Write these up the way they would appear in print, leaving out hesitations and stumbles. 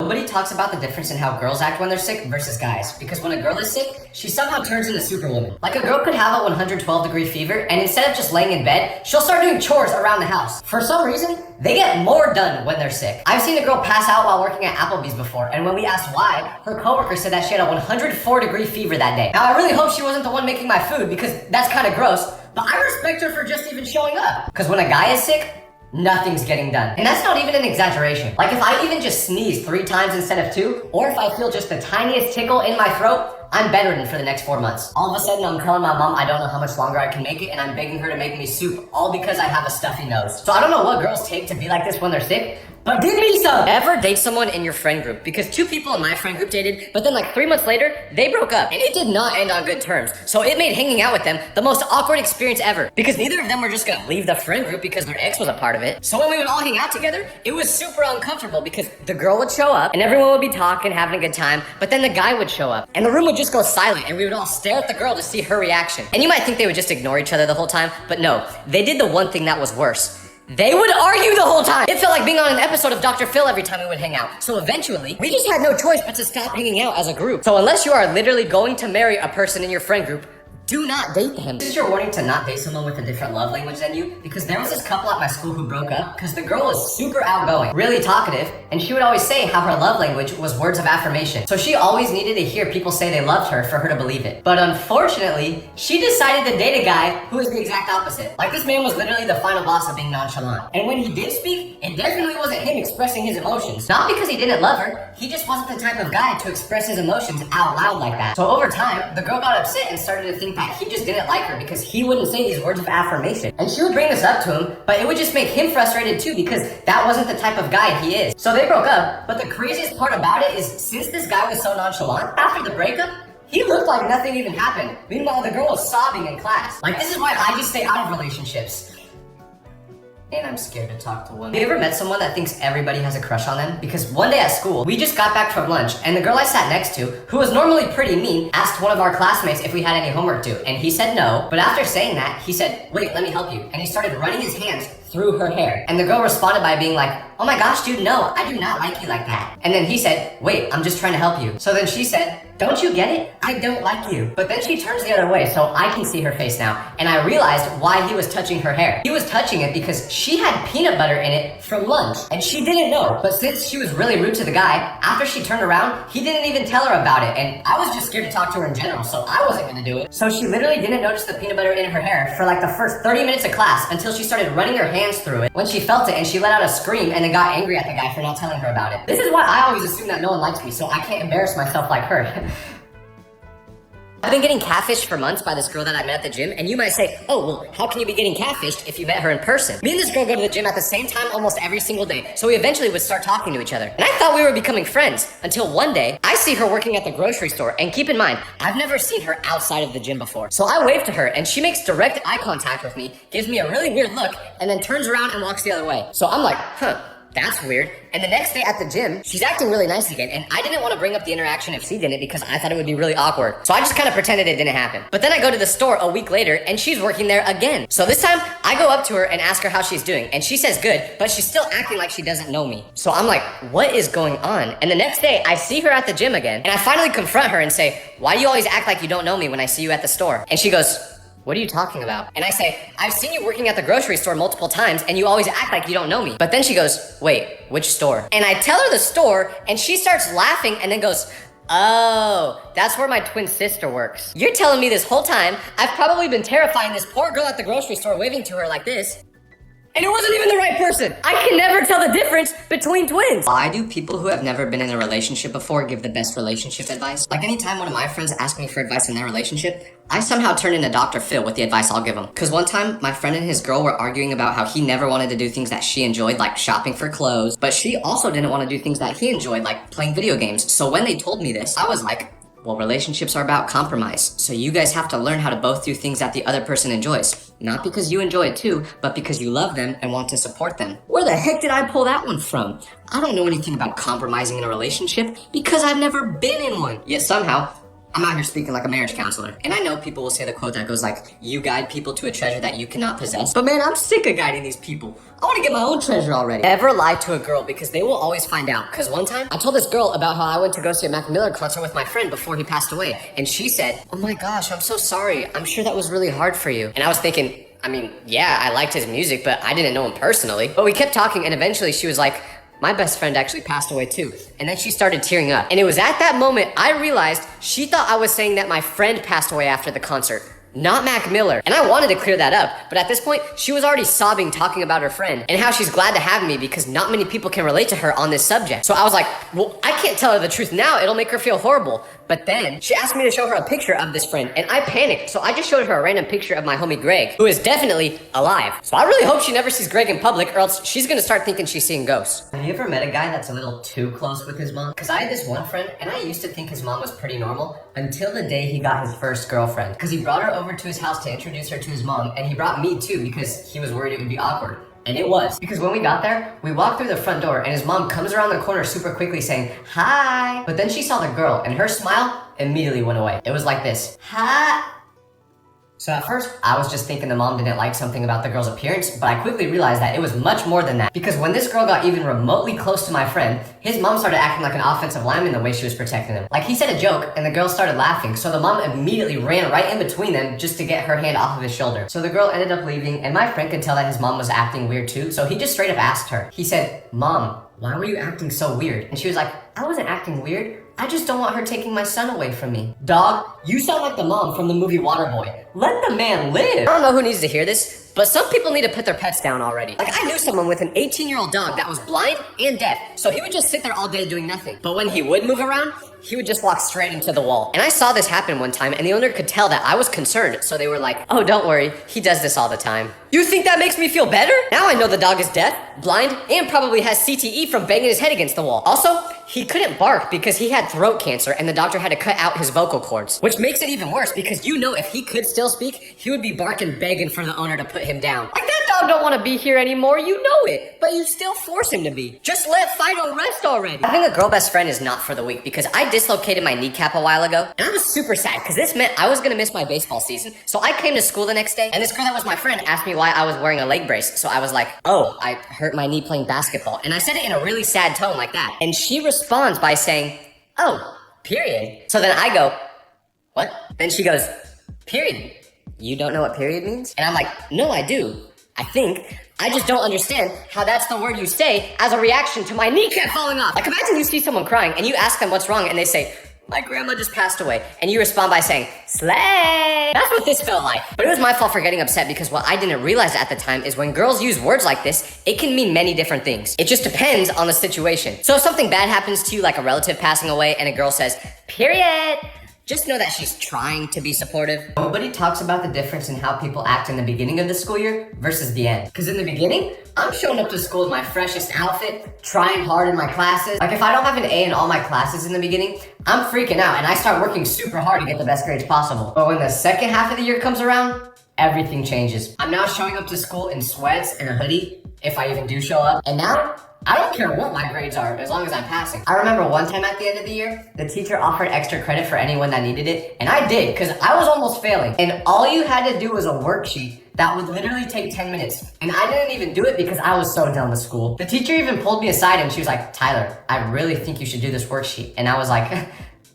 Nobody talks about the difference in how girls act when they're sick versus guys. Because when a girl is sick, she somehow turns into Superwoman. Like a girl could have a 112-degree fever, and instead of just laying in bed, she'll start doing chores around the house. For some reason, they get more done when they're sick. I've seen a girl pass out while working at Applebee's before, and when we asked why, her coworker said that she had a 104-degree fever that day. Now, I really hope she wasn't the one making my food, because that's kind of gross, but I respect her for just even showing up. Because when a guy is sick, nothing's getting done. And that's not even an exaggeration. Like if I even just sneeze 3 times instead of 2, or if I feel just the tiniest tickle in my throat, I'm bedridden for the next 4 months. All of a sudden, I'm telling my mom I don't know how much longer I can make it, and I'm begging her to make me soup, all because I have a stuffy nose. So I don't know what girls take to be like this when they're sick, but give me some! Ever date someone in your friend group? Because 2 people in my friend group dated, but then like 3 months later, they broke up. And it did not end on good terms. So it made hanging out with them the most awkward experience ever. Because neither of them were just gonna leave the friend group because their ex was a part of it. So when we would all hang out together, it was super uncomfortable because the girl would show up, and everyone would be talking, having a good time, but then the guy would show up, and the room would just go silent, and we would all stare at the girl to see her reaction. And you might think they would just ignore each other the whole time, but no, they did the one thing that was worse. They would argue the whole time. It felt like being on an episode of Dr. Phil every time we would hang out. So eventually, we just had no choice but to stop hanging out as a group. So unless you are literally going to marry a person in your friend group, do not date him. This is your warning to not date someone with a different love language than you, because there was this couple at my school who broke up because the girl was super outgoing, really talkative, and she would always say how her love language was words of affirmation. So she always needed to hear people say they loved her for her to believe it. But unfortunately, she decided to date a guy who was the exact opposite. Like this man was literally the final boss of being nonchalant. And when he did speak, it definitely wasn't him expressing his emotions. Not because he didn't love her, he just wasn't the type of guy to express his emotions out loud like that. So over time, the girl got upset and started to think that he just didn't like her because he wouldn't say these words of affirmation. And she would bring this up to him, but it would just make him frustrated too because that wasn't the type of guy he is. So they broke up, but the craziest part about it is since this guy was so nonchalant, after the breakup, he looked like nothing even happened. Meanwhile, the girl was sobbing in class. Like, this is why I just stay out of relationships. And I'm scared to talk to women. Have you ever met someone that thinks everybody has a crush on them? Because one day at school, we just got back from lunch, and the girl I sat next to, who was normally pretty mean, asked one of our classmates if we had any homework due, and he said no, but after saying that, he said, "Wait, let me help you," and he started running his hands through her hair. And the girl responded by being like, "Oh my gosh, dude, no, I do not like you like that." And then he said, "Wait, I'm just trying to help you." So then she said, "Don't you get it? I don't like you." But then she turns the other way so I can see her face now. And I realized why he was touching her hair. He was touching it because she had peanut butter in it from lunch. And she didn't know. But since she was really rude to the guy, after she turned around, he didn't even tell her about it. And I was just scared to talk to her in general, so I wasn't gonna do it. So she literally didn't notice the peanut butter in her hair for like the first 30 minutes of class until she started running her hands through it. When she felt it and she let out a scream and then got angry at the guy for not telling her about it. This is why I always assume that no one likes me, so I can't embarrass myself like her. I've been getting catfished for months by this girl that I met at the gym, and you might say, "Oh, well, how can you be getting catfished if you met her in person?" Me and this girl go to the gym at the same time almost every single day, so we eventually would start talking to each other. And I thought we were becoming friends, until one day, I see her working at the grocery store, and keep in mind, I've never seen her outside of the gym before. So I wave to her, and she makes direct eye contact with me, gives me a really weird look, and then turns around and walks the other way. So I'm like, that's weird. And the next day at the gym, she's acting really nice again, and I didn't want to bring up the interaction if she didn't because I thought it would be really awkward. So I just kind of pretended it didn't happen. But then I go to the store a week later, and she's working there again. So this time, I go up to her and ask her how she's doing, and she says good, but she's still acting like she doesn't know me. So I'm like, what is going on? And the next day, I see her at the gym again, and I finally confront her and say, "Why do you always act like you don't know me when I see you at the store?" And she goes, "What are you talking about?" And I say, "I've seen you working at the grocery store multiple times and you always act like you don't know me." But then she goes, "Wait, which store?" And I tell her the store and she starts laughing and then goes, "Oh, that's where my twin sister works." You're telling me this whole time I've probably been terrifying this poor girl at the grocery store waving to her like this, and it wasn't even the right person. I can never tell the difference between twins. Why do people who have never been in a relationship before give the best relationship advice? Like anytime one of my friends asks me for advice in their relationship, I somehow turn into Dr. Phil with the advice I'll give him. Cause one time, my friend and his girl were arguing about how he never wanted to do things that she enjoyed, like shopping for clothes, but she also didn't want to do things that he enjoyed, like playing video games. So when they told me this, I was like, well, relationships are about compromise. So you guys have to learn how to both do things that the other person enjoys. Not because you enjoy it too, but because you love them and want to support them. Where the heck did I pull that one from? I don't know anything about compromising in a relationship because I've never been in one. Yet somehow, I'm out here speaking like a marriage counselor. And I know people will say the quote that goes like, you guide people to a treasure that you cannot possess. But man, I'm sick of guiding these people. I want to get my own treasure already. Ever lie to a girl because they will always find out. Because one time, I told this girl about how I went to go see a Mac Miller concert with my friend before he passed away. And she said, oh my gosh, I'm so sorry. I'm sure that was really hard for you. And I was thinking, I mean, yeah, I liked his music, but I didn't know him personally. But we kept talking and eventually she was like, my best friend actually passed away too. And then she started tearing up. And it was at that moment I realized she thought I was saying that my friend passed away after the concert, not Mac Miller. And I wanted to clear that up, but at this point, she was already sobbing talking about her friend and how she's glad to have me because not many people can relate to her on this subject. So I was like, well, I can't tell her the truth now, it'll make her feel horrible. But then she asked me to show her a picture of this friend and I panicked. So I just showed her a random picture of my homie Greg, who is definitely alive. So I really hope she never sees Greg in public or else she's gonna start thinking she's seeing ghosts. Have you ever met a guy that's a little too close with his mom? Cause I had this one friend and I used to think his mom was pretty normal until the day he got his first girlfriend. Cause he brought her over to his house to introduce her to his mom and he brought me too because he was worried it would be awkward. And it was. Because when we got there, we walked through the front door and his mom comes around the corner super quickly saying, hi. But then she saw the girl and her smile immediately went away. It was like this, hi. So at first, I was just thinking the mom didn't like something about the girl's appearance, but I quickly realized that it was much more than that. Because when this girl got even remotely close to my friend, his mom started acting like an offensive lineman the way she was protecting him. Like he said a joke and the girl started laughing, so the mom immediately ran right in between them just to get her hand off of his shoulder. So the girl ended up leaving and my friend could tell that his mom was acting weird too, so he just straight up asked her. He said, Mom, why were you acting so weird? And she was like, I wasn't acting weird. I just don't want her taking my son away from me. Dog, you sound like the mom from the movie Waterboy. Let the man live. I don't know who needs to hear this, but some people need to put their pets down already. Like I knew someone with an 18-year-old dog that was blind and deaf, so he would just sit there all day doing nothing. But when he would move around, he would just walk straight into the wall. And I saw this happen one time and the owner could tell that I was concerned, so they were like, oh, don't worry, he does this all the time. You think that makes me feel better? Now I know the dog is deaf, blind, and probably has CTE from banging his head against the wall. Also, he couldn't bark because he had throat cancer and the doctor had to cut out his vocal cords. Which makes it even worse because you know if he could still speak, he would be barking begging for the owner to put him down. Like that dog don't want to be here anymore, you know it, but you still force him to be. Just let Fido rest already. Having a girl best friend is not for the weak because I dislocated my kneecap a while ago and I was super sad because this meant I was gonna miss my baseball season. So I came to school the next day and this girl that was my friend asked me why I was wearing a leg brace. So I was like, oh, I hurt my knee playing basketball. And I said it in a really sad tone like that. And she responds by saying, oh, period. So then I go, what? Then she goes, period. You don't know what period means? And I'm like, no, I do. I think. I just don't understand how that's the word you say as a reaction to my kneecap falling off. Like imagine you see someone crying and you ask them what's wrong and they say, my grandma just passed away. And you respond by saying, slay. That's what this felt like. But it was my fault for getting upset because what I didn't realize at the time is when girls use words like this, it can mean many different things. It just depends on the situation. So if something bad happens to you, like a relative passing away and a girl says, period, just know that she's trying to be supportive. Nobody talks about the difference in how people act in the beginning of the school year versus the end. Because in the beginning, I'm showing up to school with my freshest outfit, trying hard in my classes. Like if I don't have an A in all my classes in the beginning, I'm freaking out and I start working super hard to get the best grades possible. But when the second half of the year comes around, everything changes. I'm now showing up to school in sweats and a hoodie, if I even do show up. And now, I don't care what my grades are, as long as I'm passing. I remember one time at the end of the year, the teacher offered extra credit for anyone that needed it, and I did, because I was almost failing. And all you had to do was a worksheet that would literally take 10 minutes. And I didn't even do it because I was so done with school. The teacher even pulled me aside and she was like, Tyler, I really think you should do this worksheet. And I was like,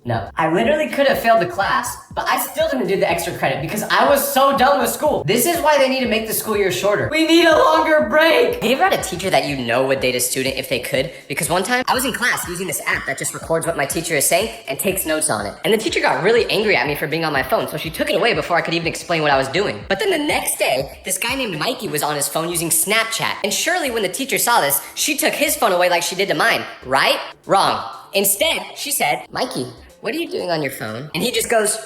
no. I literally could have failed the class, but I still didn't do the extra credit because I was so done with school. This is why they need to make the school year shorter. We need a longer break. Have you ever had a teacher that you know would date a student if they could? Because one time I was in class using this app that just records what my teacher is saying and takes notes on it. And the teacher got really angry at me for being on my phone, so she took it away before I could even explain what I was doing. But then the next day, this guy named Mikey was on his phone using Snapchat. And surely when the teacher saw this, she took his phone away like she did to mine, right? Wrong. Instead, she said, Mikey, what are you doing on your phone? And he just goes,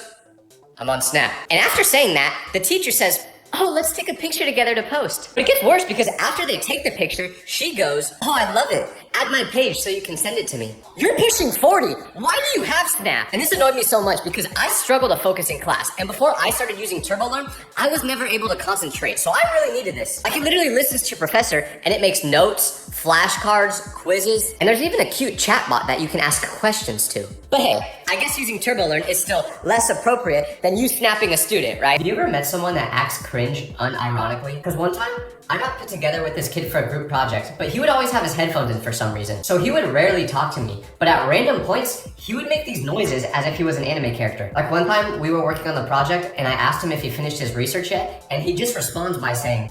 I'm on Snap. And after saying that, the teacher says, oh, let's take a picture together to post. But it gets worse because after they take the picture, she goes, oh, I love it. Add my page so you can send it to me. You're pushing 40. Why do you have Snap? And this annoyed me so much because I struggle to focus in class. And before I started using TurboLearn, I was never able to concentrate. So I really needed this. I can literally listen to your professor and it makes notes, flashcards, quizzes, and there's even a cute chatbot that you can ask questions to. But hey, I guess using turbo learn is still less appropriate than you snapping a student, right? Have you ever met someone that acts cringe unironically? Because one time, I got put together with this kid for a group project, but he would always have his headphones in for some reason. So he would rarely talk to me, but at random points, he would make these noises as if he was an anime character. Like one time, we were working on the project, and I asked him if he finished his research yet, and he just responds by saying,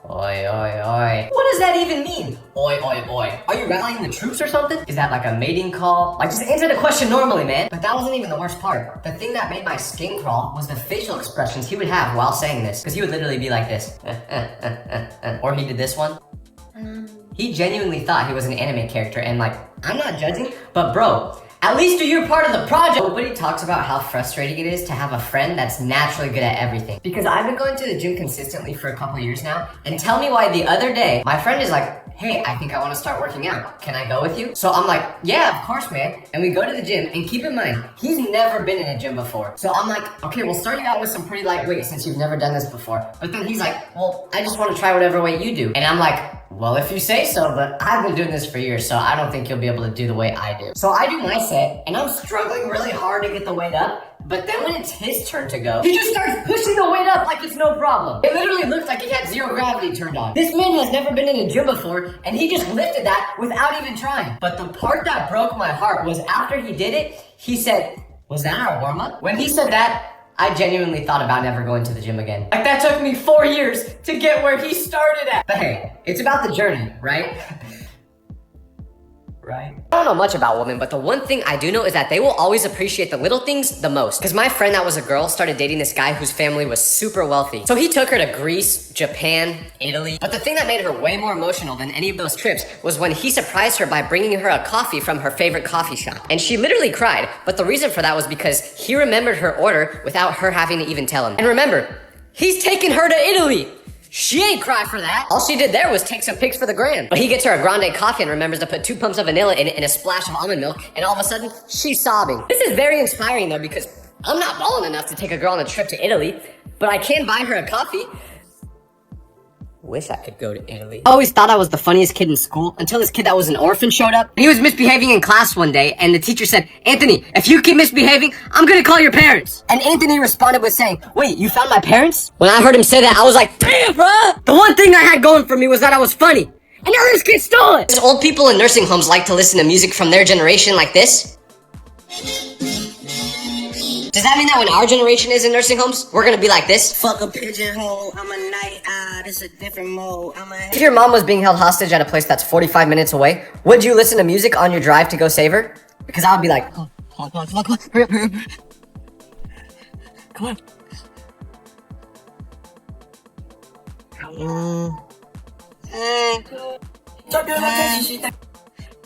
"Oi, oi, oi." What does that even mean? Oi, oi, oi. Are you rallying the troops or something? Is that like a mating call? Like, just answer the question normally, man. But that wasn't even the worst part. The thing that made my skin crawl was the facial expressions he would have while saying this. Because he would literally be like this. Or he did this one. He genuinely thought he was an anime character, and like, I'm not judging, but bro, at least do your part of the project. Nobody talks about how frustrating it is to have a friend that's naturally good at everything. Because I've been going to the gym consistently for a couple years now, and tell me why the other day, my friend is like, "Hey, I think I want to start working out. Can I go with you?" So I'm like, "Yeah, of course, man." And we go to the gym, and keep in mind, he's never been in a gym before. So I'm like, "Okay, we'll start you out with some pretty light weights since you've never done this before." But then he's like, "Well, I just want to try whatever weight you do." And I'm like, "Well, if you say so, but I've been doing this for years, so I don't think you'll be able to do the way I do." So I do my set, and I'm struggling really hard to get the weight up. But then when it's his turn to go, he just starts pushing the weight up like it's no problem. It literally looks like he had zero gravity turned on. This man has never been in a gym before, and he just lifted that without even trying. But the part that broke my heart was after he did it, he said, "Was that our warm-up?" When he said that, I genuinely thought about never going to the gym again. Like, that took me 4 years to get where he started at. But hey, it's about the journey, right? Right? I don't know much about women, but the one thing I do know is that they will always appreciate the little things the most. Because my friend that was a girl started dating this guy whose family was super wealthy. So he took her to Greece, Japan, Italy. But the thing that made her way more emotional than any of those trips was when he surprised her by bringing her a coffee from her favorite coffee shop. And she literally cried. But the reason for that was because he remembered her order without her having to even tell him. And remember, he's taking her to Italy. She ain't cry for that. All she did there was take some pics for the gram. But he gets her a grande coffee and remembers to put 2 pumps of vanilla in it and a splash of almond milk, and all of a sudden, she's sobbing. This is very inspiring though, because I'm not balling enough to take a girl on a trip to Italy, but I can buy her a coffee. Wish I could go to Italy. I always thought I was the funniest kid in school until this kid that was an orphan showed up. He was misbehaving in class one day, and the teacher said, "Anthony, if you keep misbehaving, I'm gonna call your parents." And Anthony responded with saying, "Wait, you found my parents?" When I heard him say that, I was like, "Damn, bruh!" The one thing I had going for me was that I was funny. And now this kid stole it. Does old people in nursing homes like to listen to music from their generation like this? Does that mean that when our generation is in nursing homes, we're gonna be like this? Fuck a pigeonhole, I'm a night owl, it's a different mode, If your mom was being held hostage at a place that's 45 minutes away, would you listen to music on your drive to go save her? Because I would be like, "Oh, come on, hurry up, hurry up. Come on.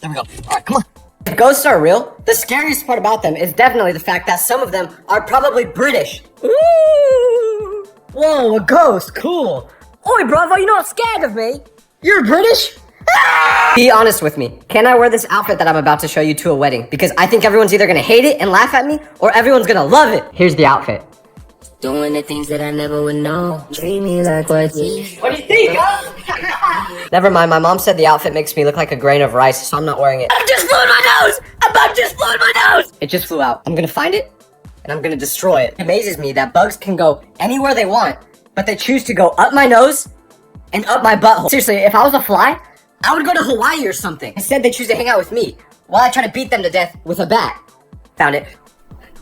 There we go. Alright, come on. If ghosts are real, the scariest part about them is definitely the fact that some of them are probably British. Ooh. Whoa, a ghost, cool. Oi, bravo, you're not scared of me. You're British? Ah! Be honest with me. Can I wear this outfit that I'm about to show you to a wedding? Because I think everyone's either gonna hate it and laugh at me, or everyone's gonna love it. Here's the outfit. doing the things that I never would know. Treat me like what you. What do you think, huh? Never mind, my mom said the outfit makes me look like a grain of rice, so I'm not wearing it. I just flew in my nose! A bug just flew in my nose! It just flew out. I'm gonna find it, and I'm gonna destroy it. It amazes me that bugs can go anywhere they want, but they choose to go up my nose and up my butthole. Seriously, if I was a fly, I would go to Hawaii or something. Instead, they choose to hang out with me, while I try to beat them to death with a bat. Found it.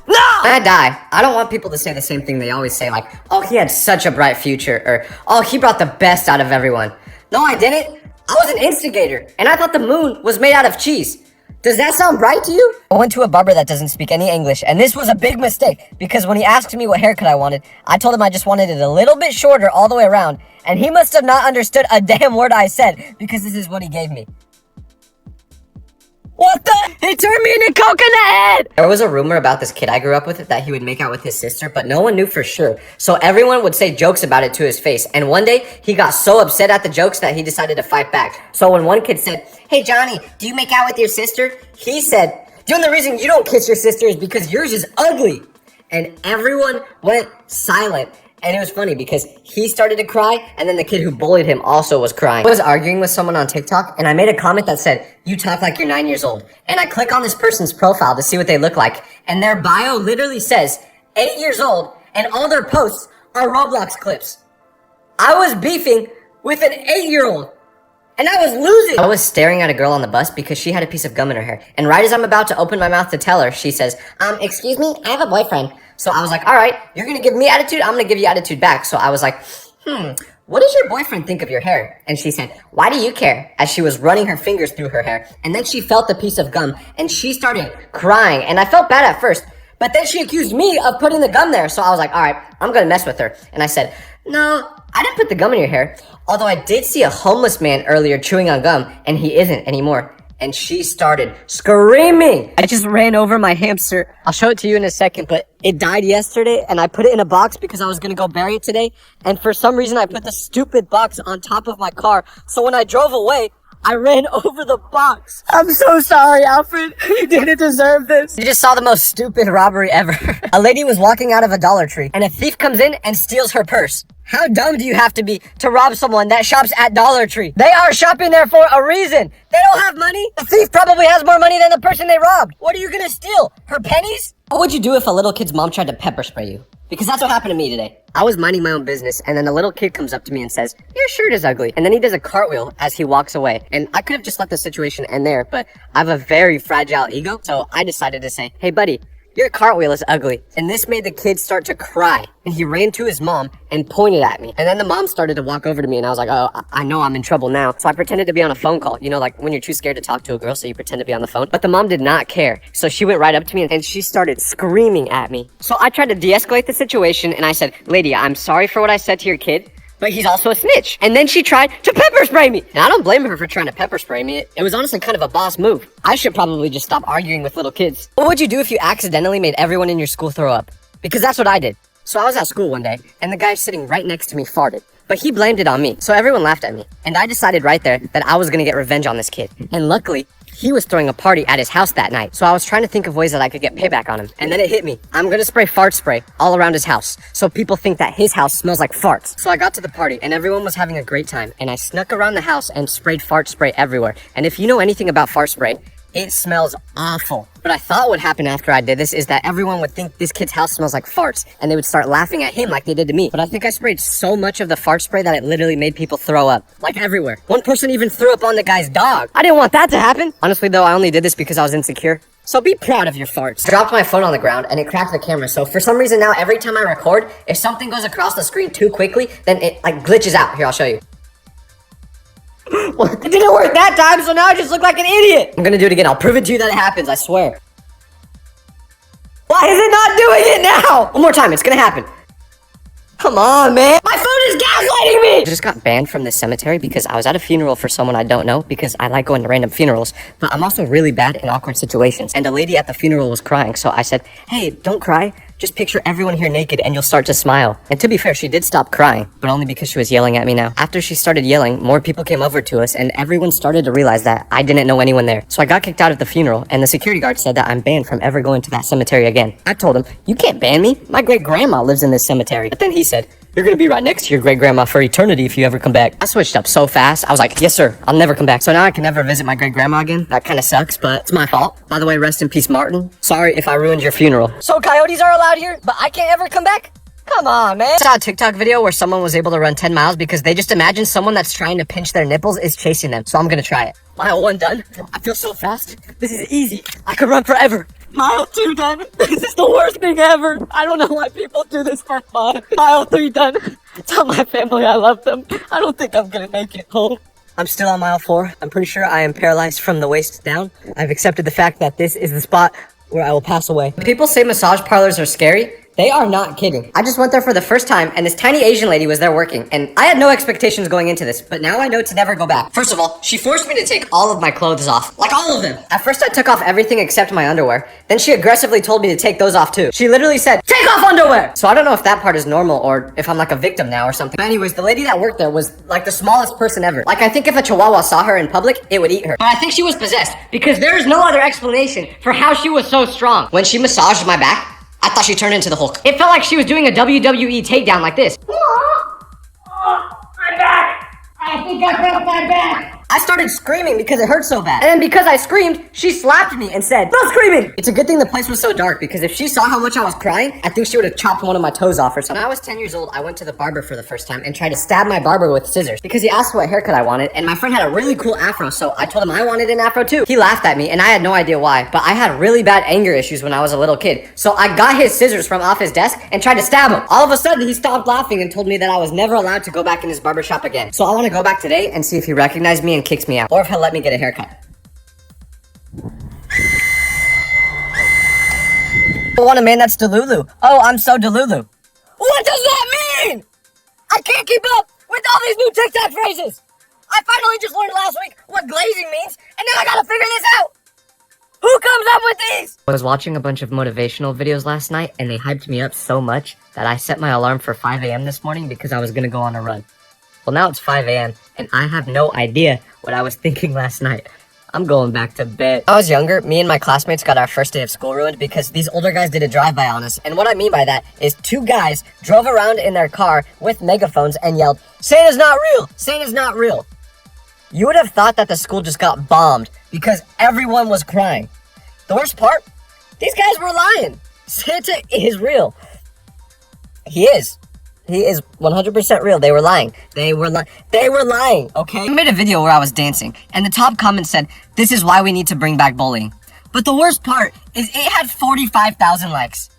No! When I die, I don't want people to say the same thing they always say, like, oh, he had such a bright future, or, oh, he brought the best out of everyone. No, I didn't. I was an instigator, and I thought the moon was made out of cheese. Does that sound bright to you? I went to a barber that doesn't speak any English, and this was a big mistake, because when he asked me what haircut I wanted, I told him I just wanted it a little bit shorter all the way around, and he must have not understood a damn word I said, because this is what he gave me. What the? He turned me into coconut head! There was a rumor about this kid I grew up with that he would make out with his sister, but no one knew for sure. So everyone would say jokes about it to his face. And one day, he got so upset at the jokes that he decided to fight back. So when one kid said, hey Johnny, do you make out with your sister? He said, the only reason you don't kiss your sister is because yours is ugly. And everyone went silent. And it was funny because he started to cry, and then the kid who bullied him also was crying. I was arguing with someone on TikTok, and I made a comment that said, "You talk like you're 9 years old." And I click on this person's profile to see what they look like, and their bio literally says 8 years old, and all their posts are Roblox clips. I was beefing with an 8-year-old. And I was losing. I was staring at a girl on the bus because she had a piece of gum in her hair. And right as I'm about to open my mouth to tell her, she says, excuse me, I have a boyfriend. So I was like, all right, you're going to give me attitude, I'm going to give you attitude back. So I was like, what does your boyfriend think of your hair? And she said, why do you care? As she was running her fingers through her hair. And then she felt the piece of gum and she started crying. And I felt bad at first. But then she accused me of putting the gum there. So I was like, all right, I'm going to mess with her. And I said, no, I didn't put the gum in your hair. Although I did see a homeless man earlier chewing on gum, and he isn't anymore. And she started screaming. I just ran over my hamster. I'll show it to you in a second, but it died yesterday, and I put it in a box because I was going to go bury it today. And for some reason, I put the stupid box on top of my car. So when I drove away, I ran over the box. I'm so sorry, Alfred. You didn't deserve this. You just saw the most stupid robbery ever. A lady was walking out of a Dollar Tree, and a thief comes in and steals her purse. How dumb do you have to be to rob someone that shops at Dollar Tree? They are shopping there for a reason. They don't have money. The thief probably has more money than the person they robbed. What are you gonna steal? Her pennies? What would you do if a little kid's mom tried to pepper spray you? Because that's what happened to me today. I was minding my own business, and then a little kid comes up to me and says, your shirt is ugly. And then he does a cartwheel as he walks away. And I could have just let the situation end there, but I have a very fragile ego. So I decided to say, hey buddy, your cartwheel is ugly. And this made the kid start to cry. And he ran to his mom and pointed at me. And then the mom started to walk over to me, and I was like, oh, I know I'm in trouble now. So I pretended to be on a phone call. You know, like when you're too scared to talk to a girl, so you pretend to be on the phone. But the mom did not care. So she went right up to me and she started screaming at me. So I tried to de-escalate the situation, and I said, lady, I'm sorry for what I said to your kid, but he's also a snitch. And then she tried to pepper spray me. And I don't blame her for trying to pepper spray me. It was honestly kind of a boss move. I should probably just stop arguing with little kids. What would you do if you accidentally made everyone in your school throw up? Because that's what I did. So I was at school one day, and the guy sitting right next to me farted. But he blamed it on me, so everyone laughed at me. And I decided right there that I was gonna get revenge on this kid. And luckily, he was throwing a party at his house that night. So I was trying to think of ways that I could get payback on him. And then it hit me. I'm gonna spray fart spray all around his house, so people think that his house smells like farts. So I got to the party, and everyone was having a great time. And I snuck around the house and sprayed fart spray everywhere. And if you know anything about fart spray, it smells awful. But I thought what happened after I did this is that everyone would think this kid's house smells like farts, and they would start laughing at him like they did to me. But I think I sprayed so much of the fart spray that it literally made people throw up. Like everywhere. One person even threw up on the guy's dog. I didn't want that to happen. Honestly though, I only did this because I was insecure. So be proud of your farts. I dropped my phone on the ground and it cracked the camera. So for some reason now, every time I record, if something goes across the screen too quickly, then it like glitches out. Here, I'll show you. Well, it didn't work that time, so now I just look like an idiot. I'm gonna do it again. I'll prove it to you that it happens, I swear. Why is it not doing it now? One more time, it's gonna happen. Come on, man. My phone is gaslighting me! I just got banned from this cemetery because I was at a funeral for someone I don't know because I like going to random funerals, but I'm also really bad in awkward situations. And a lady at the funeral was crying, so I said, hey, don't cry. Just picture everyone here naked and you'll start to smile. And to be fair, she did stop crying, but only because she was yelling at me now. After she started yelling, more people came over to us and everyone started to realize that I didn't know anyone there. So I got kicked out of the funeral and the security guard said that I'm banned from ever going to that cemetery again. I told him, you can't ban me. My great grandma lives in this cemetery. But then he said, you're gonna be right next to your great grandma for eternity if you ever come back. I switched up so fast. I was like, yes sir, I'll never come back. So now I can never visit my great grandma again. That kind of sucks, but it's my fault. By the way, rest in peace, Martin. Sorry if I ruined your funeral. So coyotes are allowed here, but I can't ever come back? Come on, man. I saw a TikTok video where someone was able to run 10 miles because they just imagine someone that's trying to pinch their nipples is chasing them. So I'm gonna try it. Mile 1 done. I feel so fast. This is easy. I could run forever. Mile 2 done. This is the worst thing ever. I don't know why people do this for fun. Mile 3 done. Tell my family I love them. I don't think I'm gonna make it home. I'm still on mile 4. I'm pretty sure I am paralyzed from the waist down. I've accepted the fact that this is the spot where I will pass away. People say massage parlors are scary. They are not kidding. I just went there for the first time and this tiny Asian lady was there working and I had no expectations going into this, but now I know to never go back. First of all, she forced me to take all of my clothes off. Like all of them. At first I took off everything except my underwear. Then she aggressively told me to take those off too. She literally said, take off underwear! So I don't know if that part is normal or if I'm like a victim now or something. But anyways, the lady that worked there was like the smallest person ever. Like I think if a chihuahua saw her in public, it would eat her. But I think she was possessed because there is no other explanation for how she was so strong. When she massaged my back, I thought she turned into the Hulk. It felt like she was doing a WWE takedown like this. My back! I think I broke my back! I started screaming because it hurt so bad. And then because I screamed, she slapped me and said, "No screaming!" It's a good thing the place was so dark, because if she saw how much I was crying, I think she would have chopped one of my toes off or something. When I was 10 years old, I went to the barber for the first time and tried to stab my barber with scissors because he asked what haircut I wanted, and my friend had a really cool afro, so I told him I wanted an afro too. He laughed at me, and I had no idea why, but I had really bad anger issues when I was a little kid, so I got his scissors from off his desk and tried to stab him. All of a sudden, he stopped laughing and told me that I was never allowed to go back in his barber shop again. So I want to go back today and see if he recognized me and kicks me out, or if he'll let me get a haircut. I want a man that's Delulu. Oh, I'm so Delulu. What does that mean? I can't keep up with all these new TikTok phrases. I finally just learned last week what glazing means, and now I gotta figure this out. Who comes up with these? I was watching a bunch of motivational videos last night, and they hyped me up so much that I set my alarm for 5 a.m. this morning because I was gonna go on a run. Well, now it's 5 a.m., and I have no idea what I was thinking last night. I'm going back to bed. When I was younger, me and my classmates got our first day of school ruined because these older guys did a drive-by on us. And what I mean by that is 2 guys drove around in their car with megaphones and yelled, "Santa's not real! Santa's not real!" You would have thought that the school just got bombed because everyone was crying. The worst part? These guys were lying. Santa is real. He is. He is 100% real. They were lying. They were lying, okay? I made a video where I was dancing, and the top comment said, "This is why we need to bring back bullying." But the worst part is it had 45,000 likes.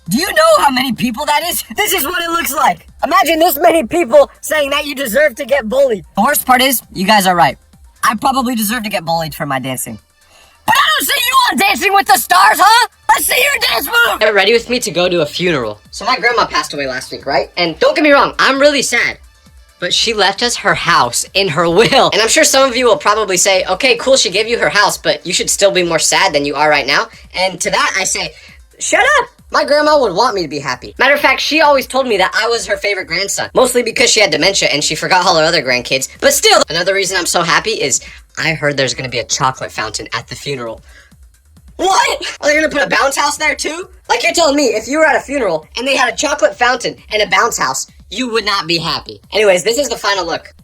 Do you know how many people that is? This is what it looks like. Imagine this many people saying that you deserve to get bullied. The worst part is, you guys are right. I probably deserve to get bullied for my dancing. But I don't see you on Dancing with the Stars, huh? Let's see your dance move! Get ready with me to go to a funeral. So my grandma passed away last week, right? And don't get me wrong, I'm really sad. But she left us her house in her will. And I'm sure some of you will probably say, okay, cool, she gave you her house, but you should still be more sad than you are right now. And to that, I say, shut up! My grandma would want me to be happy. Matter of fact, she always told me that I was her favorite grandson. Mostly because she had dementia and she forgot all her other grandkids. But still, another reason I'm so happy is I heard there's gonna be a chocolate fountain at the funeral. What? Are they gonna put a bounce house there too? Like you're telling me, if you were at a funeral and they had a chocolate fountain and a bounce house, you would not be happy. Anyways, this is the final look.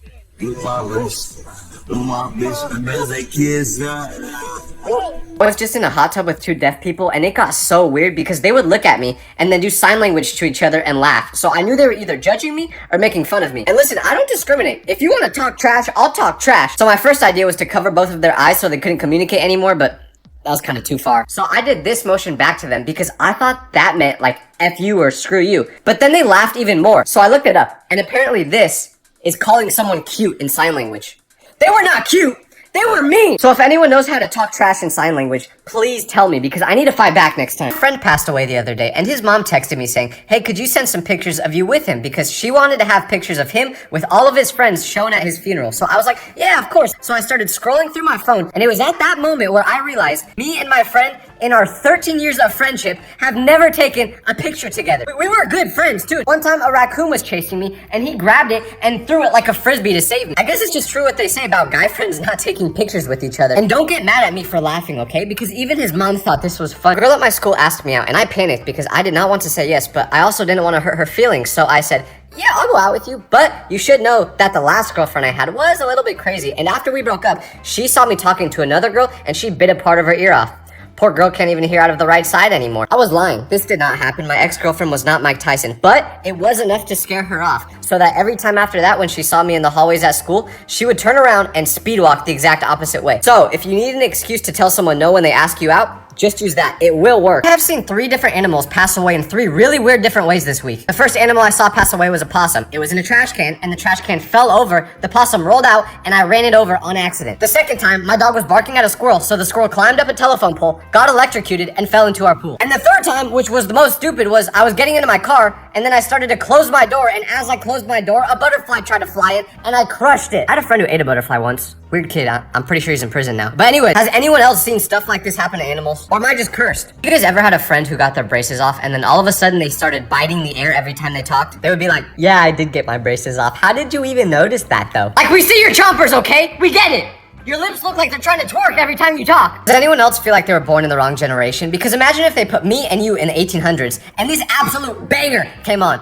I was just in a hot tub with 2 deaf people, and it got so weird because they would look at me and then do sign language to each other and laugh. So I knew they were either judging me or making fun of me. And listen, I don't discriminate. If you want to talk trash, I'll talk trash. So my first idea was to cover both of their eyes so they couldn't communicate anymore, but that was kind of too far. So I did this motion back to them because I thought that meant like F you or screw you. But then they laughed even more. So I looked it up, and apparently this is calling someone cute in sign language. They were not cute. They were mean! So if anyone knows how to talk trash in sign language, please tell me because I need to fight back next time. A friend passed away the other day and his mom texted me saying, "Hey, could you send some pictures of you with him?" Because she wanted to have pictures of him with all of his friends shown at his funeral. So I was like, yeah, of course. So I started scrolling through my phone, and it was at that moment where I realized me and my friend in our 13 years of friendship have never taken a picture together. We were good friends too. One time a raccoon was chasing me and he grabbed it and threw it like a frisbee to save me. I guess it's just true what they say about guy friends not taking pictures with each other. And don't get mad at me for laughing, okay? Because even his mom thought this was fun. A girl at my school asked me out and I panicked because I did not want to say yes, but I also didn't want to hurt her feelings. So I said, yeah, I'll go out with you. But you should know that the last girlfriend I had was a little bit crazy. And after we broke up, she saw me talking to another girl and she bit a part of her ear off. Poor girl can't even hear out of the right side anymore. I was lying. This did not happen. My ex-girlfriend was not Mike Tyson, but it was enough to scare her off. So that every time after that, when she saw me in the hallways at school, she would turn around and speed walk the exact opposite way. So if you need an excuse to tell someone no when they ask you out, just use that. It will work. I have seen 3 different animals pass away in 3 really weird different ways this week. The first animal I saw pass away was a possum. It was in a trash can, and the trash can fell over, the possum rolled out, and I ran it over on accident. The second time, my dog was barking at a squirrel, so the squirrel climbed up a telephone pole, got electrocuted, and fell into our pool. And the third time, which was the most stupid, was I was getting into my car, and then I started to close my door, and as I closed my door, a butterfly tried to fly in, and I crushed it. I had a friend who ate a butterfly once. Weird kid. I'm pretty sure he's in prison now. But anyway, has anyone else seen stuff like this happen to animals? Or am I just cursed? You guys ever had a friend who got their braces off and then all of a sudden they started biting the air every time they talked? They would be like, yeah, I did get my braces off. How did you even notice that though? Like, we see your chompers, okay? We get it. Your lips look like they're trying to twerk every time you talk. Does anyone else feel like they were born in the wrong generation? Because imagine if they put me and you in the 1800s and this absolute banger came on.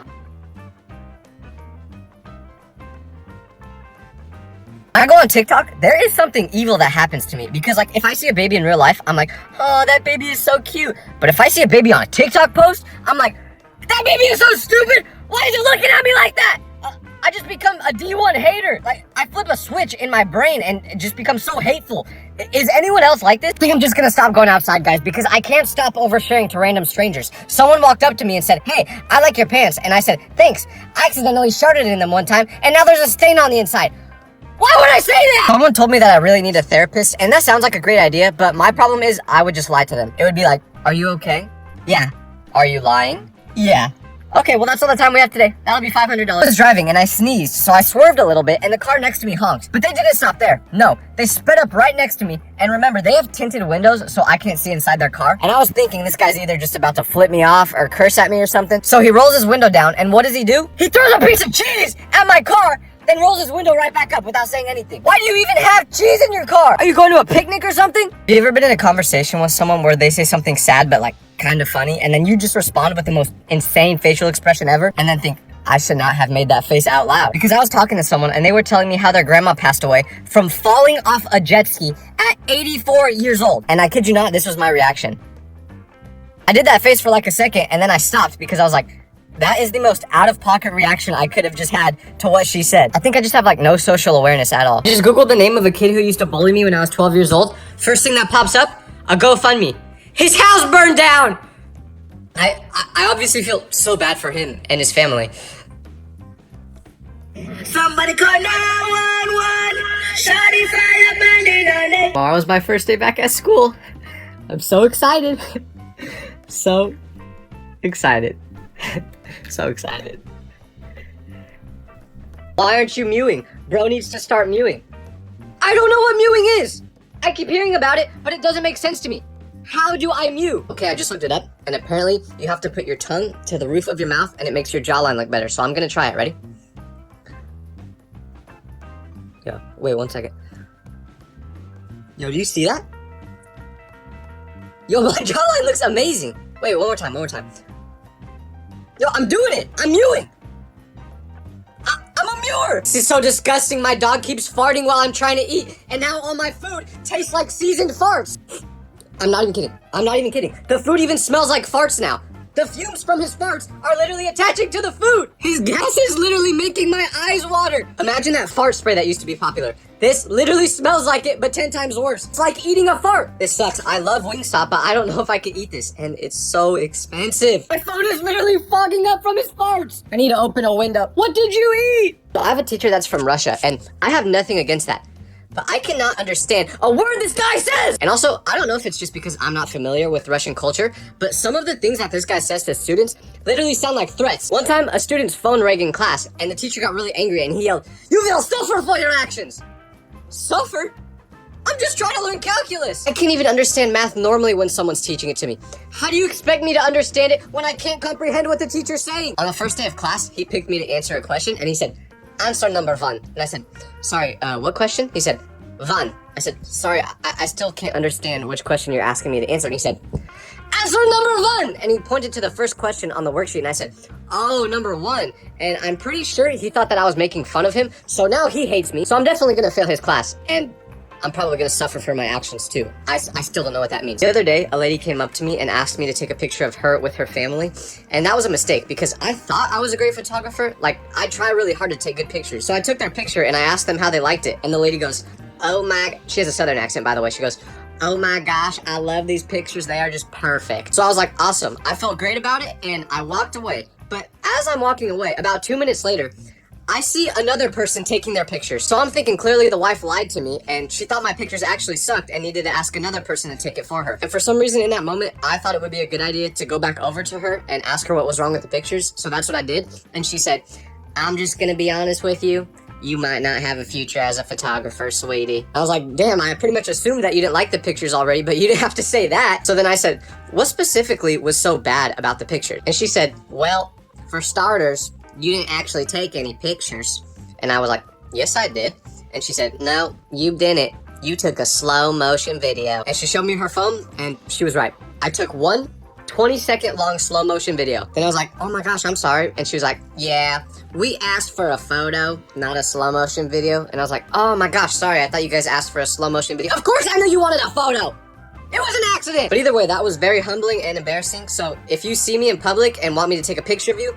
When I go on TikTok, there is something evil that happens to me because, like, if I see a baby in real life, I'm like, oh, that baby is so cute. But if I see a baby on a TikTok post, I'm like, that baby is so stupid. Why is it looking at me like that? I just become a D1 hater. Like, I flip a switch in my brain and it just becomes so hateful. Is anyone else like this? I think I'm just gonna stop going outside, guys, because I can't stop oversharing to random strangers. Someone walked up to me and said, hey, I like your pants. And I said, thanks. I accidentally sharted in them one time, and now there's a stain on the inside. Why would I say that? Someone told me that I really need a therapist, and that sounds like a great idea, but my problem is I would just lie to them. It would be like, are you okay? Yeah. Are you lying? Yeah. Okay, well, that's all the time we have today. That'll be $500. I was driving and I sneezed, so I swerved a little bit and the car next to me honked. But they didn't stop there. No, they sped up right next to me. And remember, they have tinted windows, so I can't see inside their car. And I was thinking this guy's either just about to flip me off or curse at me or something. So he rolls his window down, and what does he do? He throws a piece of cheese at my car, then rolls his window right back up without saying anything. Why do you even have cheese in your car? Are you going to a picnic or something? Have you ever been in a conversation with someone where they say something sad but like kind of funny, and then you just respond with the most insane facial expression ever, and then think, I should not have made that face out loud? Because I was talking to someone and they were telling me how their grandma passed away from falling off a jet ski at 84 years old. And I kid you not, this was my reaction. I did that face for like a second and then I stopped because I was like, that is the most out-of-pocket reaction I could have just had to what she said. I think I just have like no social awareness at all. I just Googled the name of a kid who used to bully me when I was 12 years old. First thing that pops up, a GoFundMe. His house burned down! I obviously feel so bad for him and his family. Somebody call 911! Shawty fire burning on it! Tomorrow's my first day back at school. I'm so excited. So excited. So excited. Why aren't you mewing? Bro needs to start mewing. I don't know what mewing is! I keep hearing about it, but it doesn't make sense to me. How do I mew? Okay, I just looked it up, and apparently you have to put your tongue to the roof of your mouth, and it makes your jawline look better. So I'm gonna try it. Ready? Yeah, wait 1 second. Yo, do you see that? Yo, my jawline looks amazing. Wait, one more time. Yo, I'm doing it! I'm mewing! I'm a mewer! This is so disgusting. My dog keeps farting while I'm trying to eat, and now all my food tastes like seasoned farts. I'm not even kidding. The food even smells like farts now. The fumes from his farts are literally attaching to the food. His gas is literally making my eyes water. Imagine that fart spray that used to be popular. This literally smells like it, but 10 times worse. It's like eating a fart. This sucks. I love Wingstop, but I don't know if I could eat this, and it's so expensive. My phone is literally fogging up from his farts. I need to open a window. What did you eat? So I have a teacher that's from Russia, and I have nothing against that. But I cannot understand a word this guy says! And also, I don't know if it's just because I'm not familiar with Russian culture, but some of the things that this guy says to students literally sound like threats. One time, a student's phone rang in class, and the teacher got really angry, and he yelled, "You will suffer for your actions!" Suffer? I'm just trying to learn calculus! I can't even understand math normally when someone's teaching it to me. How do you expect me to understand it when I can't comprehend what the teacher's saying? On the first day of class, he picked me to answer a question, and he said, "Answer number 1. And I said, "Sorry, what question?" He said, "Van." I said, "Sorry, I still can't understand which question you're asking me to answer." And he said, "Answer number 1." And he pointed to the first question on the worksheet, and I said, "Oh, number 1." And I'm pretty sure he thought that I was making fun of him, so now he hates me. So I'm definitely gonna fail his class, and I'm probably gonna suffer for my actions too. I still don't know what that means. The other day, a lady came up to me and asked me to take a picture of her with her family, and that was a mistake because I thought I was a great photographer. Like, I try really hard to take good pictures. So I took their picture and I asked them how they liked it, and the lady goes, "Oh my," she has a southern accent, by the way. She goes, "Oh my gosh, I love these pictures. They are just perfect." So I was like, awesome. I felt great about it, and I walked away. But as I'm walking away, about 2 minutes later, I see another person taking their pictures. So I'm thinking clearly the wife lied to me, and she thought my pictures actually sucked and needed to ask another person to take it for her. And for some reason in that moment, I thought it would be a good idea to go back over to her and ask her what was wrong with the pictures. So that's what I did. And she said, "I'm just gonna be honest with you. You might not have a future as a photographer, sweetie." I was like, damn, I pretty much assumed that you didn't like the pictures already, but you didn't have to say that. So then I said, what specifically was so bad about the picture? And she said, "Well, for starters, you didn't actually take any pictures." And I was like, "Yes, I did." And she said, "No, you didn't. you took a slow motion video. And she showed me her phone, and she was right. I took one 20-second long slow motion video. Then I was like, oh my gosh, I'm sorry. And she was like, yeah, we asked for a photo, not a slow motion video. And I was like, oh my gosh, sorry, I thought you guys asked for a slow motion video. Of course I knew you wanted a photo. It was an accident. But either way, that was very humbling and embarrassing. So if you see me in public and want me to take a picture of you,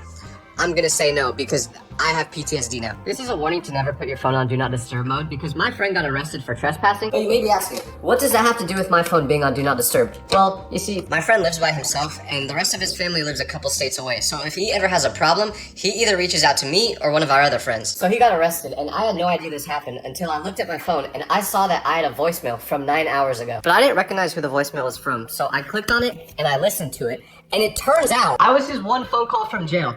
I'm gonna say no because I have PTSD now. This is a warning to never put your phone on Do Not Disturb mode because my friend got arrested for trespassing. But you may be asking, what does that have to do with my phone being on Do Not Disturb? Well, you see, my friend lives by himself and the rest of his family lives a couple states away. So if he ever has a problem, he either reaches out to me or one of our other friends. So he got arrested and I had no idea this happened until I looked at my phone and I saw that I had a voicemail from 9 hours ago. But I didn't recognize who the voicemail was from. So I clicked on it and I listened to it. And it turns out I was his one phone call from jail.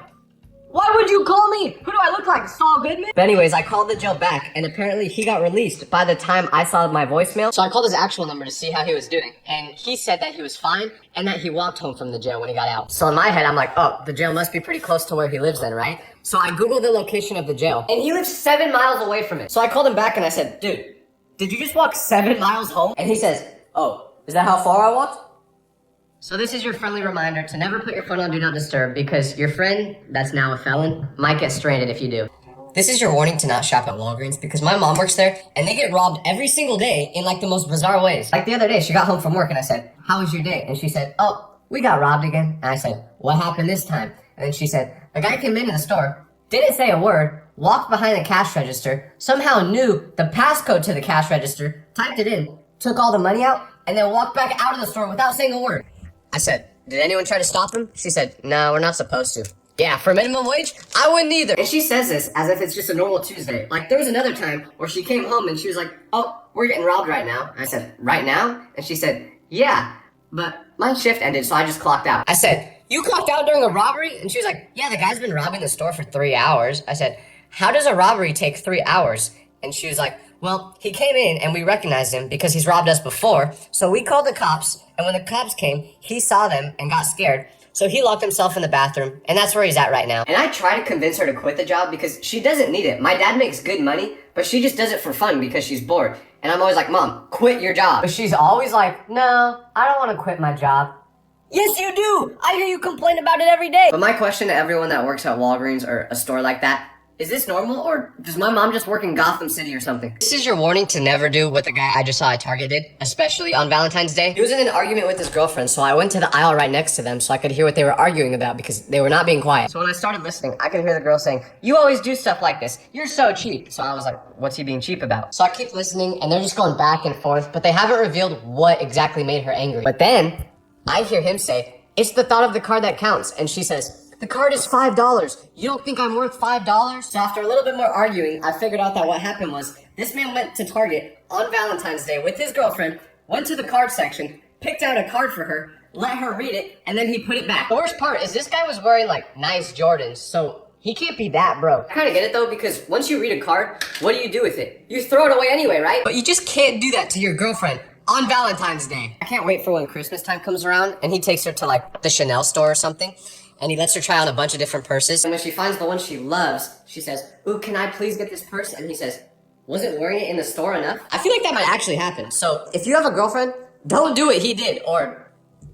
Why would you call me? Who do I look like, Saul Goodman? But anyways, I called the jail back, and apparently he got released by the time I saw my voicemail. So I called his actual number to see how he was doing, and he said that he was fine, and that he walked home from the jail when he got out. So in my head, I'm like, oh, the jail must be pretty close to where he lives then, right? So I Googled the location of the jail, and he lives 7 miles away from it. So I called him back, and I said, dude, did you just walk 7 miles home? And he says, oh, is that how far I walked? So this is your friendly reminder to never put your phone on Do Not Disturb because your friend, that's now a felon, might get stranded if you do. This is your warning to not shop at Walgreens because my mom works there and they get robbed every single day in like the most bizarre ways. Like the other day, she got home from work and I said, how was your day? And she said, oh, we got robbed again. And I said, what happened this time? And then she said, a guy came into the store, didn't say a word, walked behind the cash register, somehow knew the passcode to the cash register, typed it in, took all the money out, and then walked back out of the store without saying a word. I said, did anyone try to stop him? She said, no, we're not supposed to. Yeah, for minimum wage, I wouldn't either. And she says this as if it's just a normal Tuesday. Like, there was another time where she came home and she was like, oh, we're getting robbed right now. And I said, right now? And she said, yeah, but my shift ended, so I just clocked out. I said, you clocked out during a robbery? And she was like, yeah, the guy's been robbing the store for 3 hours. I said, how does a robbery take 3 hours? And she was like, well, he came in and we recognized him because he's robbed us before. So we called the cops, and when the cops came, he saw them and got scared. So he locked himself in the bathroom, and that's where he's at right now. And I try to convince her to quit the job because she doesn't need it. My dad makes good money, but she just does it for fun because she's bored. And I'm always like, Mom, quit your job. But she's always like, no, I don't want to quit my job. Yes, you do! I hear you complain about it every day. But my question to everyone that works at Walgreens or a store like that, is this normal, or does my mom just work in Gotham City or something? This is your warning to never do what the guy I just saw at Target did, especially on Valentine's Day. He was in an argument with his girlfriend, so I went to the aisle right next to them so I could hear what they were arguing about because they were not being quiet. So when I started listening, I could hear the girl saying, you always do stuff like this. You're so cheap. So I was like, what's he being cheap about? So I keep listening, and they're just going back and forth, but they haven't revealed what exactly made her angry. But then, I hear him say, it's the thought of the card that counts, and she says, the card is $5. You don't think I'm worth $5? So after a little bit more arguing, I figured out that what happened was this man went to Target on Valentine's Day with his girlfriend, went to the card section, picked out a card for her, let her read it, and then he put it back. The worst part is this guy was wearing like nice Jordans, so he can't be that broke. I kind of get it though, because once you read a card, what do you do with it? You throw it away anyway, right? But you just can't do that to your girlfriend on Valentine's Day. I can't wait for when Christmas time comes around and he takes her to like the Chanel store or something. And he lets her try on a bunch of different purses. And when she finds the one she loves, she says, ooh, can I please get this purse? And he says, wasn't wearing it in the store enough? I feel like that might actually happen. So if you have a girlfriend, don't do what he did, or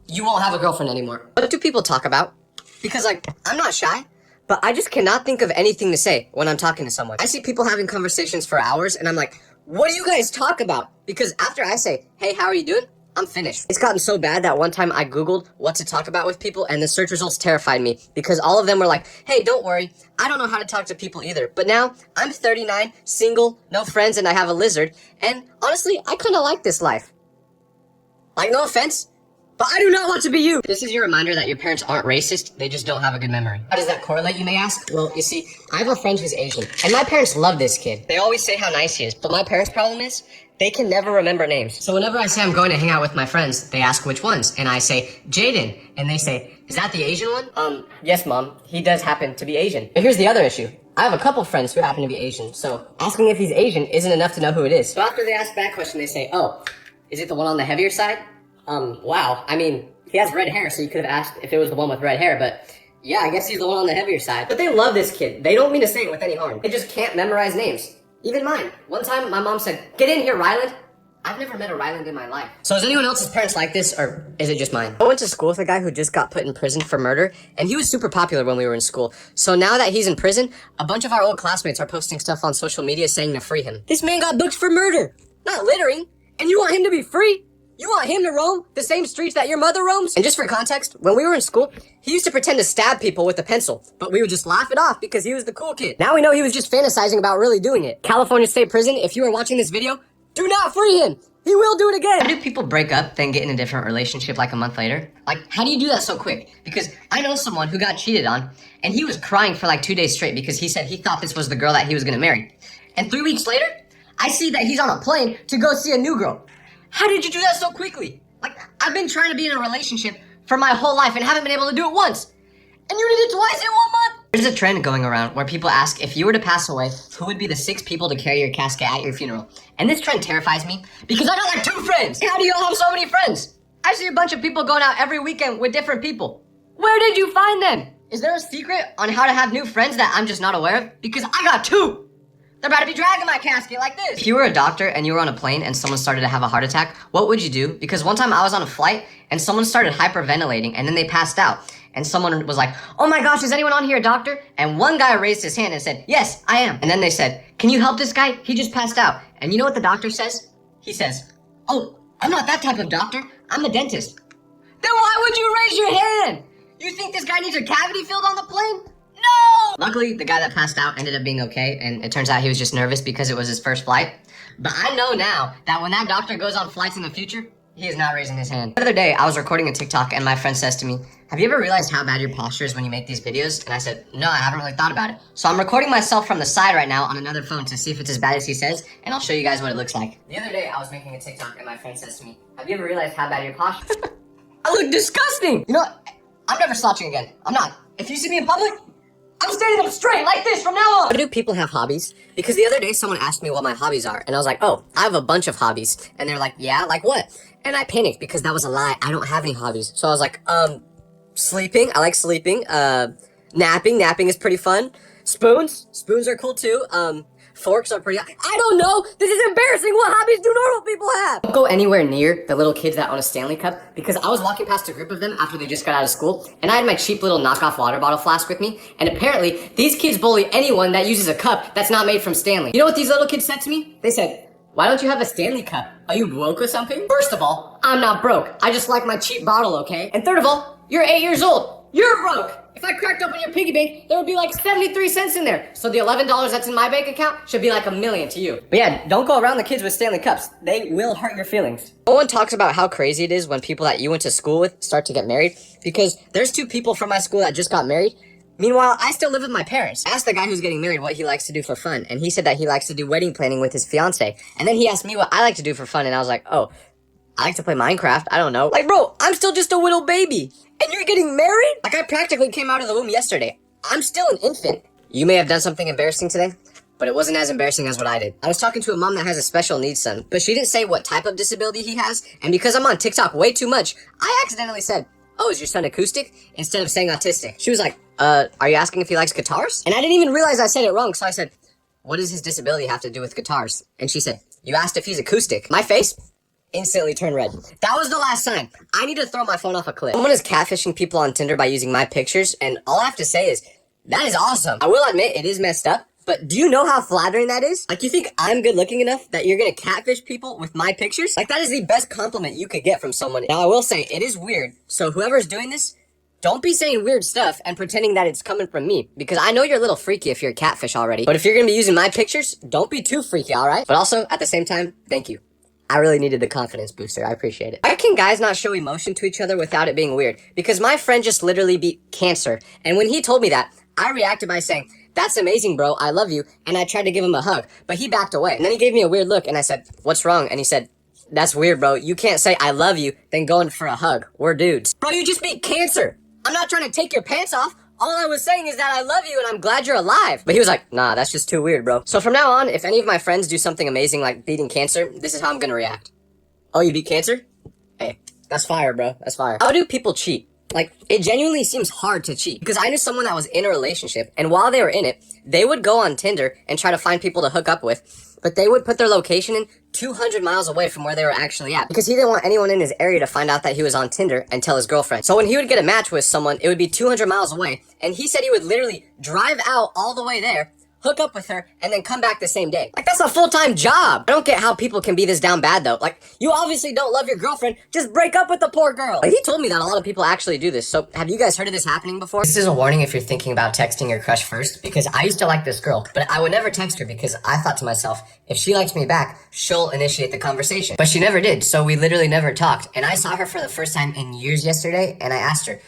you won't have a girlfriend anymore. What do people talk about? Because like, I'm not shy, but I just cannot think of anything to say when I'm talking to someone. I see people having conversations for hours and I'm like, what do you guys talk about? Because after I say, hey, how are you doing? I'm finished. It's gotten so bad that one time I Googled what to talk about with people and the search results terrified me because all of them were like, hey, don't worry. I don't know how to talk to people either. But now I'm 39, single, no friends, and I have a lizard. And honestly, I kind of like this life. Like, no offense, but I do not want to be you. This is your reminder that your parents aren't racist. They just don't have a good memory. How does that correlate, you may ask? Well, you see, I have a friend who's Asian, and my parents love this kid. They always say how nice he is, but my parents' problem is they can never remember names. So whenever I say I'm going to hang out with my friends, they ask which ones. And I say, Jaden. And they say, is that the Asian one? Yes, Mom. He does happen to be Asian. But here's the other issue. I have a couple friends who happen to be Asian. So asking if he's Asian isn't enough to know who it is. So after they ask that question, they say, oh, is it the one on the heavier side? Wow. I mean, he has red hair, so you could have asked if it was the one with red hair, but yeah, I guess he's the one on the heavier side. But they love this kid. They don't mean to say it with any harm. They just can't memorize names. Even mine. One time, my mom said, get in here, Ryland. I've never met a Ryland in my life. So is anyone else's parents like this, or is it just mine? I went to school with a guy who just got put in prison for murder, and he was super popular when we were in school. So now that he's in prison, a bunch of our old classmates are posting stuff on social media saying to free him. This man got booked for murder, not littering, and you want him to be free? You want him to roam the same streets that your mother roams? And just for context, when we were in school, he used to pretend to stab people with a pencil, but we would just laugh it off because he was the cool kid. Now we know he was just fantasizing about really doing it. California State Prison, if you are watching this video, do not free him! He will do it again! How do people break up, then get in a different relationship like a month later? Like, how do you do that so quick? Because I know someone who got cheated on, and he was crying for like 2 days straight because he said he thought this was the girl that he was gonna marry. And 3 weeks later, I see that he's on a plane to go see a new girl. How did you do that so quickly? Like, I've been trying to be in a relationship for my whole life and haven't been able to do it once. And you did it twice in 1 month? There's a trend going around where people ask, if you were to pass away, who would be the 6 people to carry your casket at your funeral? And this trend terrifies me because I got like 2 friends. How do you all have so many friends? I see a bunch of people going out every weekend with different people. Where did you find them? Is there a secret on how to have new friends that I'm just not aware of? Because I got 2. They're about to be dragging my casket like this. If you were a doctor and you were on a plane and someone started to have a heart attack, what would you do? Because one time I was on a flight and someone started hyperventilating and then they passed out. And someone was like, oh my gosh, is anyone on here a doctor? And one guy raised his hand and said, yes, I am. And then they said, can you help this guy? He just passed out. And you know what the doctor says? He says, oh, I'm not that type of doctor. I'm a dentist. Then why would you raise your hand? You think this guy needs a cavity filled on the plane? No! Luckily, the guy that passed out ended up being okay, and it turns out he was just nervous because it was his first flight. But I know now that when that doctor goes on flights in the future, he is not raising his hand. The other day, I was recording a TikTok, and my friend says to me, have you ever realized how bad your posture is when you make these videos? And I said, no, I haven't really thought about it. So I'm recording myself from the side right now on another phone to see if it's as bad as he says, and I'll show you guys what it looks like. The other day, I was making a TikTok, and my friend says to me, have you ever realized how bad your posture is? I look disgusting! You know what? I'm never slouching again. I'm not. If you see me in public, I'm standing up straight like this from now on. Why do people have hobbies? Because the other day someone asked me what my hobbies are, and I was like, oh, I have a bunch of hobbies. And they're like, yeah, like what? And I panicked because that was a lie. I don't have any hobbies. So I was like, sleeping. I like sleeping. Napping. Napping is pretty fun. Spoons. Spoons are cool too. Forks are pretty... I don't know! This is embarrassing! What hobbies do normal people have? Don't go anywhere near the little kids that own a Stanley Cup, because I was walking past a group of them after they just got out of school, and I had my cheap little knockoff water bottle flask with me, and apparently, these kids bully anyone that uses a cup that's not made from Stanley. You know what these little kids said to me? They said, why don't you have a Stanley Cup? Are you broke or something? First of all, I'm not broke. I just like my cheap bottle, okay? And third of all, you're 8 years old. You're broke! If I cracked open your piggy bank, there would be like 73 cents in there. So the $11 that's in my bank account should be like $1 million to you. But yeah, don't go around the kids with Stanley Cups. They will hurt your feelings. No one talks about how crazy it is when people that you went to school with start to get married, because there's 2 people from my school that just got married. Meanwhile, I still live with my parents. I asked the guy who's getting married what he likes to do for fun, and he said that he likes to do wedding planning with his fiance. And then he asked me what I like to do for fun, and I was like, oh, I like to play Minecraft. I don't know. Like, bro, I'm still just a little baby. And you're getting married? Like, I practically came out of the womb yesterday. I'm still an infant. You may have done something embarrassing today, but it wasn't as embarrassing as what I did. I was talking to a mom that has a special needs son, but she didn't say what type of disability he has, and because I'm on TikTok way too much, I accidentally said, oh, is your son acoustic? Instead of saying autistic. She was like, are you asking if he likes guitars? And I didn't even realize I said it wrong, so I said, what does his disability have to do with guitars? And she said, you asked if he's acoustic. My face instantly turned red. That was the last sign. I need to throw my phone off a cliff. Someone is catfishing people on Tinder by using my pictures, and all I have to say is, that is awesome. I will admit, it is messed up, but do you know how flattering that is? Like, you think I'm good looking enough that you're gonna catfish people with my pictures? Like, that is the best compliment you could get from someone. Now, I will say, it is weird, so whoever's doing this, don't be saying weird stuff and pretending that it's coming from me, because I know you're a little freaky if you're a catfish already, but if you're gonna be using my pictures, don't be too freaky, alright? But also, at the same time, thank you. I really needed the confidence booster. I appreciate it. Why can guys not show emotion to each other without it being weird? Because my friend just literally beat cancer. And when he told me that, I reacted by saying, that's amazing, bro. I love you. And I tried to give him a hug, but he backed away. And then he gave me a weird look and I said, what's wrong? And he said, that's weird, bro. You can't say I love you, then go in for a hug. We're dudes. Bro, you just beat cancer. I'm not trying to take your pants off. All I was saying is that I love you and I'm glad you're alive. But he was like, nah, that's just too weird, bro. So from now on, if any of my friends do something amazing like beating cancer, this is how I'm gonna react. Oh, you beat cancer? Hey, that's fire, bro. That's fire. How do people cheat? Like, it genuinely seems hard to cheat. Because I knew someone that was in a relationship, and while they were in it, they would go on Tinder and try to find people to hook up with, but they would put their location in 200 miles away from where they were actually at. Because he didn't want anyone in his area to find out that he was on Tinder and tell his girlfriend. So when he would get a match with someone, it would be 200 miles away, and he said he would literally drive out all the way there, hook up with her, and then come back the same day. Like, that's a full-time job. I don't get how people can be this down bad, though. Like, you obviously don't love your girlfriend. Just break up with the poor girl. Like, he told me that a lot of people actually do this. So, have you guys heard of this happening before? This is a warning if you're thinking about texting your crush first, because I used to like this girl, but I would never text her because I thought to myself, if she likes me back, she'll initiate the conversation. But she never did, so we literally never talked. And I saw her for the first time in years yesterday, and I asked her,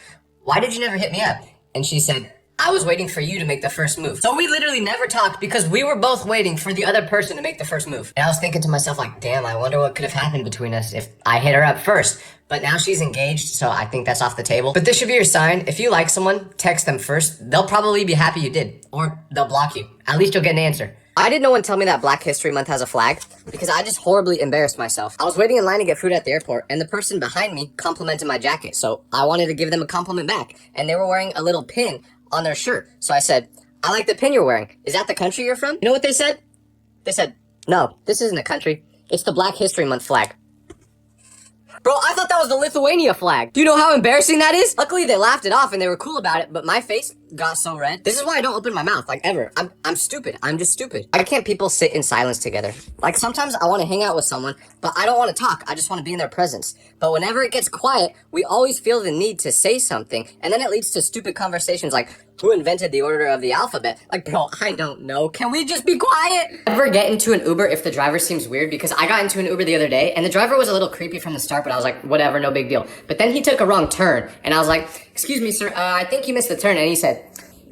why did you never hit me up? And she said, I was waiting for you to make the first move. So we literally never talked because we were both waiting for the other person to make the first move. And I was thinking to myself, like, damn, I wonder what could have happened between us if I hit her up first. But now she's engaged, so I think that's off the table. But this should be your sign. If you like someone, text them first. They'll probably be happy you did. Or they'll block you. At least you'll get an answer. I did no one tell me that Black History Month has a flag because I just horribly embarrassed myself. I was waiting in line to get food at the airport, and the person behind me complimented my jacket, so I wanted to give them a compliment back. And they were wearing a little pin on their shirt. So I said, I like the pin you're wearing. Is that the country you're from? You know what they said? They said, no, this isn't a country. It's the Black History Month flag. Bro, I thought that was the Lithuania flag. Do you know how embarrassing that is? Luckily, they laughed it off and they were cool about it, but my face got so red. This is why I don't open my mouth, like, ever. I'm stupid. I'm just stupid. Why can't people sit in silence together? Like, sometimes I want to hang out with someone, but I don't want to talk. I just want to be in their presence. But whenever it gets quiet, we always feel the need to say something, and then it leads to stupid conversations like, who invented the order of the alphabet? Like, bro, I don't know. Can we just be quiet? Ever get into an Uber if the driver seems weird? Because I got into an Uber the other day, and the driver was a little creepy from the start, but I was like, whatever, no big deal. But then he took a wrong turn, and I was like, excuse me, sir, I think you missed the turn. And he said,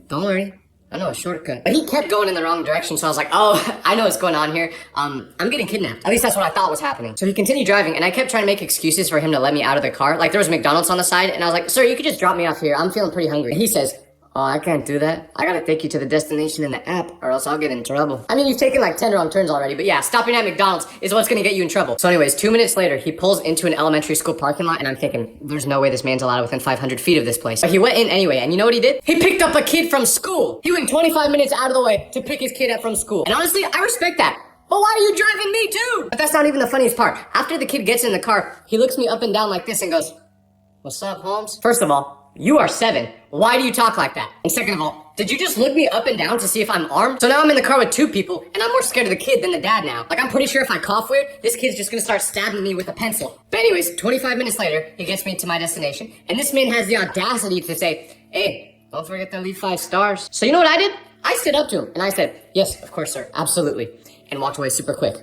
don't worry, I know a shortcut. But he kept going in the wrong direction, so I was like, oh, I know what's going on here. I'm getting kidnapped. At least that's what I thought was happening. So he continued driving, and I kept trying to make excuses for him to let me out of the car. Like, there was McDonald's on the side, and I was like, sir, you could just drop me off here. I'm feeling pretty hungry. And he says, oh, I can't do that. I gotta take you to the destination in the app, or else I'll get in trouble. I mean, you've taken like 10 wrong turns already, but yeah, stopping at McDonald's is what's gonna get you in trouble. So anyways, 2 minutes later, he pulls into an elementary school parking lot, and I'm thinking, there's no way this man's allowed within 500 feet of this place. But he went in anyway, and you know what he did? He picked up a kid from school. He went 25 minutes out of the way to pick his kid up from school. And honestly, I respect that. But why are you driving me too? But that's not even the funniest part. After the kid gets in the car, he looks me up and down like this and goes, what's up, Holmes? First of all, you are 7. Why do you talk like that? And second of all, did you just look me up and down to see if I'm armed? So now I'm in the car with 2 people, and I'm more scared of the kid than the dad now. Like, I'm pretty sure if I cough weird, this kid's just gonna start stabbing me with a pencil. But anyways, 25 minutes later, he gets me to my destination, and this man has the audacity to say, hey, don't forget to leave 5 stars. So you know what I did? I stood up to him, and I said, yes, of course, sir, absolutely, and walked away super quick.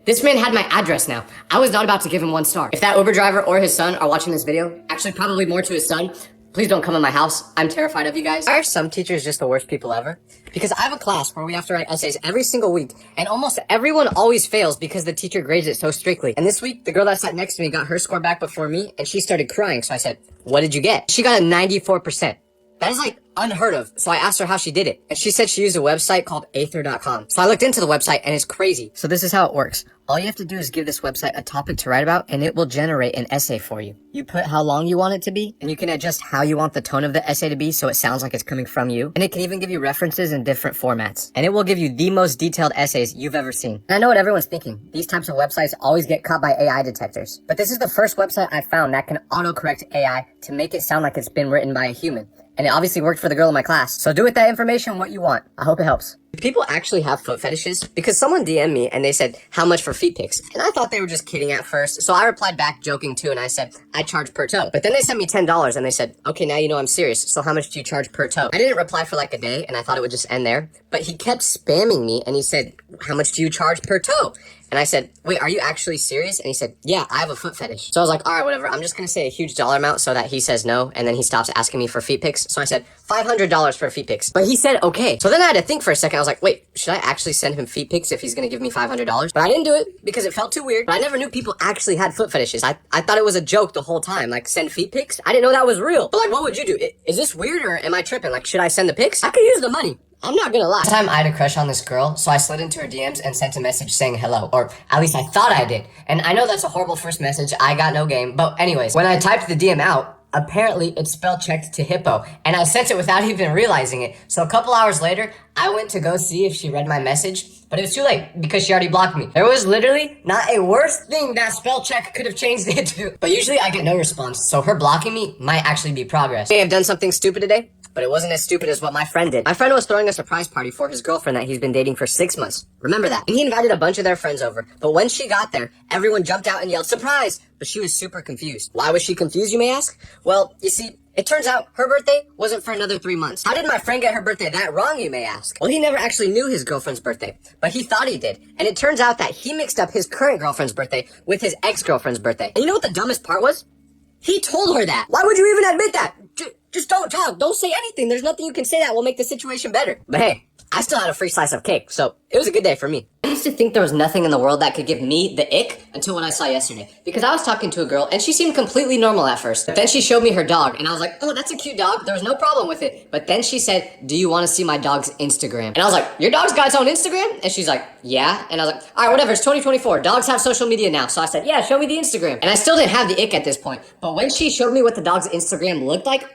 This man had my address now. I was not about to give him 1 star. If that Uber driver or his son are watching this video, actually probably more to his son, please don't come in my house. I'm terrified of you guys. Are some teachers just the worst people ever? Because I have a class where we have to write essays every single week, and almost everyone always fails because the teacher grades it so strictly. And this week, the girl that sat next to me got her score back before me, and she started crying. So I said, what did you get? She got a 94%. That is like unheard of. So I asked her how she did it, and she said she used a website called Aether.com. So I looked into the website, and it's crazy. So this is how it works. All you have to do is give this website a topic to write about, and it will generate an essay for you. You put how long you want it to be, and you can adjust how you want the tone of the essay to be so it sounds like it's coming from you. And it can even give you references in different formats. And it will give you the most detailed essays you've ever seen. And I know what everyone's thinking. These types of websites always get caught by AI detectors. But this is the first website I found that can autocorrect AI to make it sound like it's been written by a human. And it obviously worked for the girl in my class. So do with that information what you want. I hope it helps. Do people actually have foot fetishes? Because someone DM'd me and they said, how much for feet pics? And I thought they were just kidding at first. So I replied back joking too, and I said, I charge per toe. But then they sent me $10 and they said, okay, now you know I'm serious. So how much do you charge per toe? I didn't reply for like a day, and I thought it would just end there. But he kept spamming me and he said, how much do you charge per toe? And I said, wait, are you actually serious? And he said, yeah, I have a foot fetish. So I was like, all right, whatever. I'm just going to say a huge dollar amount so that he says no. And then he stops asking me for feet pics. So I said, $500 for feet pics. But he said, okay. So then I had to think for a second. I was like, wait, should I actually send him feet pics if he's going to give me $500? But I didn't do it because it felt too weird. But I never knew people actually had foot fetishes. I thought it was a joke the whole time. Like, send feet pics? I didn't know that was real. But like, what would you do? Is this weird or am I tripping? Like, should I send the pics? I could use the money. I'm not gonna lie. One time I had a crush on this girl, so I slid into her DMs and sent a message saying hello. Or at least I thought I did. And I know that's a horrible first message. I got no game. But anyways, when I typed the DM out, apparently it's spell checked to hippo, and I sent it without even realizing it. So a couple hours later, I went to go see if she read my message, but it was too late because she already blocked me. There was literally not a worse thing that spell check could have changed it to. But usually I get no response, so her blocking me might actually be progress. I may have done something stupid today, but it wasn't as stupid as what my friend did. My friend was throwing a surprise party for his girlfriend that he's been dating for 6 months. Remember that? And he invited a bunch of their friends over. But when she got there, everyone jumped out and yelled, "Surprise!" But she was super confused. Why was she confused, you may ask? Well, you see, it turns out her birthday wasn't for another 3 months. How did my friend get her birthday that wrong, you may ask? Well, he never actually knew his girlfriend's birthday, but he thought he did. And it turns out that he mixed up his current girlfriend's birthday with his ex-girlfriend's birthday. And you know what the dumbest part was? He told her that. Why would you even admit that? Just don't talk. Don't say anything. There's nothing you can say that will make the situation better. But hey, I still had a free slice of cake, so it was a good day for me. I used to think there was nothing in the world that could give me the ick until what I saw yesterday. Because I was talking to a girl, and she seemed completely normal at first. But then she showed me her dog, and I was like, oh, that's a cute dog. There was no problem with it. But then she said, do you want to see my dog's Instagram? And I was like, your dog's got its own Instagram? And she's like, yeah. And I was like, all right, whatever, it's 2024. Dogs have social media now. So I said, yeah, show me the Instagram. And I still didn't have the ick at this point. But when she showed me what the dog's Instagram looked like,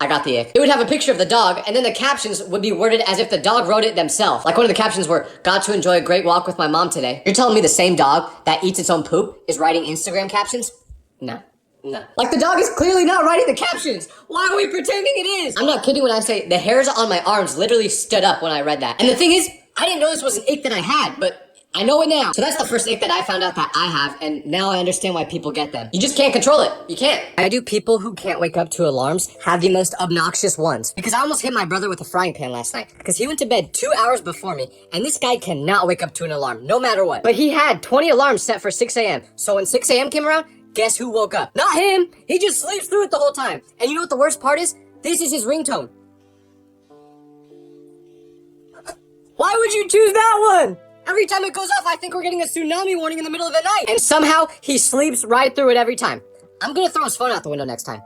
I got the ick. It would have a picture of the dog, and then the captions would be worded as if the dog wrote it themselves. Like one of the captions were, got to enjoy a great walk with my mom today. You're telling me the same dog that eats its own poop is writing Instagram captions? No. No. Like the dog is clearly not writing the captions. Why are we pretending it is? I'm not kidding when I say the hairs on my arms literally stood up when I read that. And the thing is, I didn't know this was an ick that I had, but I know it now. So that's the first ick that I found out that I have, and now I understand why people get them. You just can't control it. You can't. I do people who can't wake up to alarms have the most obnoxious ones. Because I almost hit my brother with a frying pan last night. Because he went to bed 2 hours before me, and this guy cannot wake up to an alarm, no matter what. But he had 20 alarms set for 6 a.m. So when 6 a.m. came around, guess who woke up? Not him! He just sleeps through it the whole time. And you know what the worst part is? This is his ringtone. Why would you choose that one? Every time it goes off, I think we're getting a tsunami warning in the middle of the night. And somehow, he sleeps right through it every time. I'm gonna throw his phone out the window next time.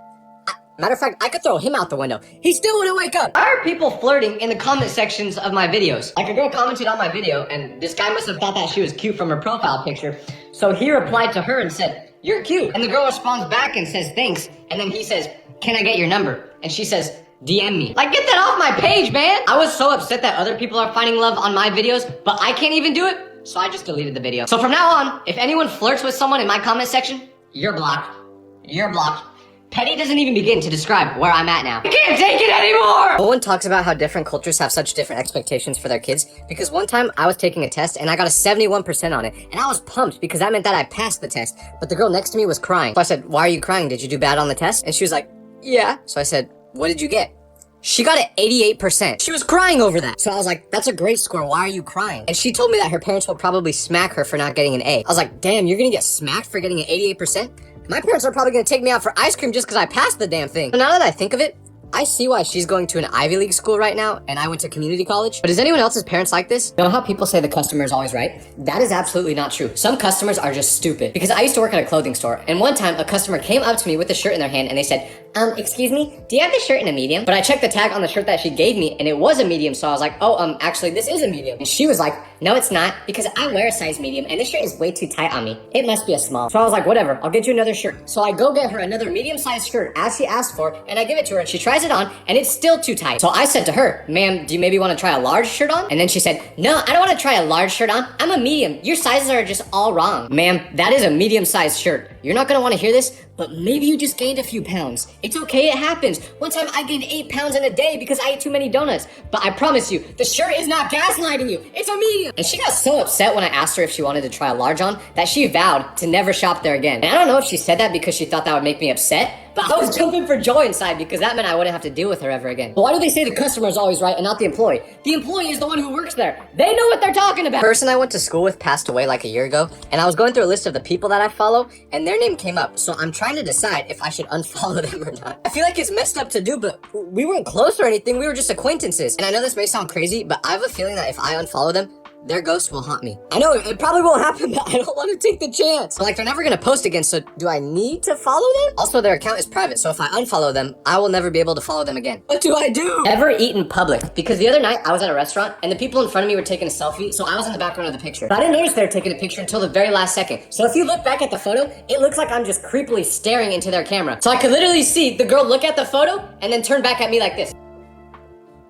Matter of fact, I could throw him out the window. He still wouldn't wake up. Why are people flirting in the comment sections of my videos? Like a girl commented on my video, and this guy must have thought that she was cute from her profile picture. So he replied to her and said, "You're cute." And the girl responds back and says, "Thanks." And then he says, "Can I get your number?" And she says, "DM me." Like, get that off my page, man! I was so upset that other people are finding love on my videos, but I can't even do it, so I just deleted the video. So from now on, if anyone flirts with someone in my comment section, you're blocked. You're blocked. Petty doesn't even begin to describe where I'm at now. I can't take it anymore! No one talks about how different cultures have such different expectations for their kids, because one time I was taking a test and I got a 71% on it, and I was pumped because that meant that I passed the test, but the girl next to me was crying. So I said, "Why are you crying? Did you do bad on the test?" And she was like, "Yeah." So I said, "What did you get?" She got an 88%. She was crying over that. So I was like, that's a great score. Why are you crying? And she told me that her parents will probably smack her for not getting an A. I was like, damn, you're gonna get smacked for getting an 88%? My parents are probably gonna take me out for ice cream just because I passed the damn thing. But now that I think of it, I see why she's going to an Ivy League school right now, and I went to community college. But is anyone else's parents like this? You know how people say the customer is always right? That is absolutely not true. Some customers are just stupid. Because I used to work at a clothing store, and one time a customer came up to me with a shirt in their hand, and they said, excuse me, do you have this shirt in a medium? But I checked the tag on the shirt that she gave me, and it was a medium, so I was like, actually, this is a medium. And she was like, no, it's not, because I wear a size medium, and this shirt is way too tight on me. It must be a small. So I was like, whatever, I'll get you another shirt. So I go get her another medium-sized shirt, as she asked for, and I give it to her, and she tries it on, and it's still too tight. So I said to her, ma'am, do you maybe want to try a large shirt on? And then she said, no, I don't want to try a large shirt on. I'm a medium. Your sizes are just all wrong. Ma'am, that is a medium-sized shirt. You're not going to want to hear this, but maybe you just gained a few pounds. It's okay, it happens. One time I gained 8 pounds in a day because I ate too many donuts. But I promise you, the shirt is not gaslighting you. It's a medium. And she got so upset when I asked her if she wanted to try a large on that she vowed to never shop there again. And I don't know if she said that because she thought that would make me upset, but I was jumping for joy inside because that meant I wouldn't have to deal with her ever again. But why do they say the customer is always right and not the employee? The employee is the one who works there. They know what they're talking about. The person I went to school with passed away like a year ago, and I was going through a list of the people that I follow, and their name came up. So I'm trying to decide if I should unfollow them or not. I feel like it's messed up to do, but we weren't close or anything. We were just acquaintances. And I know this may sound crazy, but I have a feeling that if I unfollow them, their ghost will haunt me. I know, it probably won't happen, but I don't want to take the chance. Like, they're never gonna post again, so do I need to follow them? Also, their account is private, so if I unfollow them, I will never be able to follow them again. What do I do? Ever eat in public? Because the other night, I was at a restaurant, and the people in front of me were taking a selfie, so I was in the background of the picture. But I didn't notice they were taking a picture until the very last second. So if you look back at the photo, it looks like I'm just creepily staring into their camera. So I could literally see the girl look at the photo, and then turn back at me like this.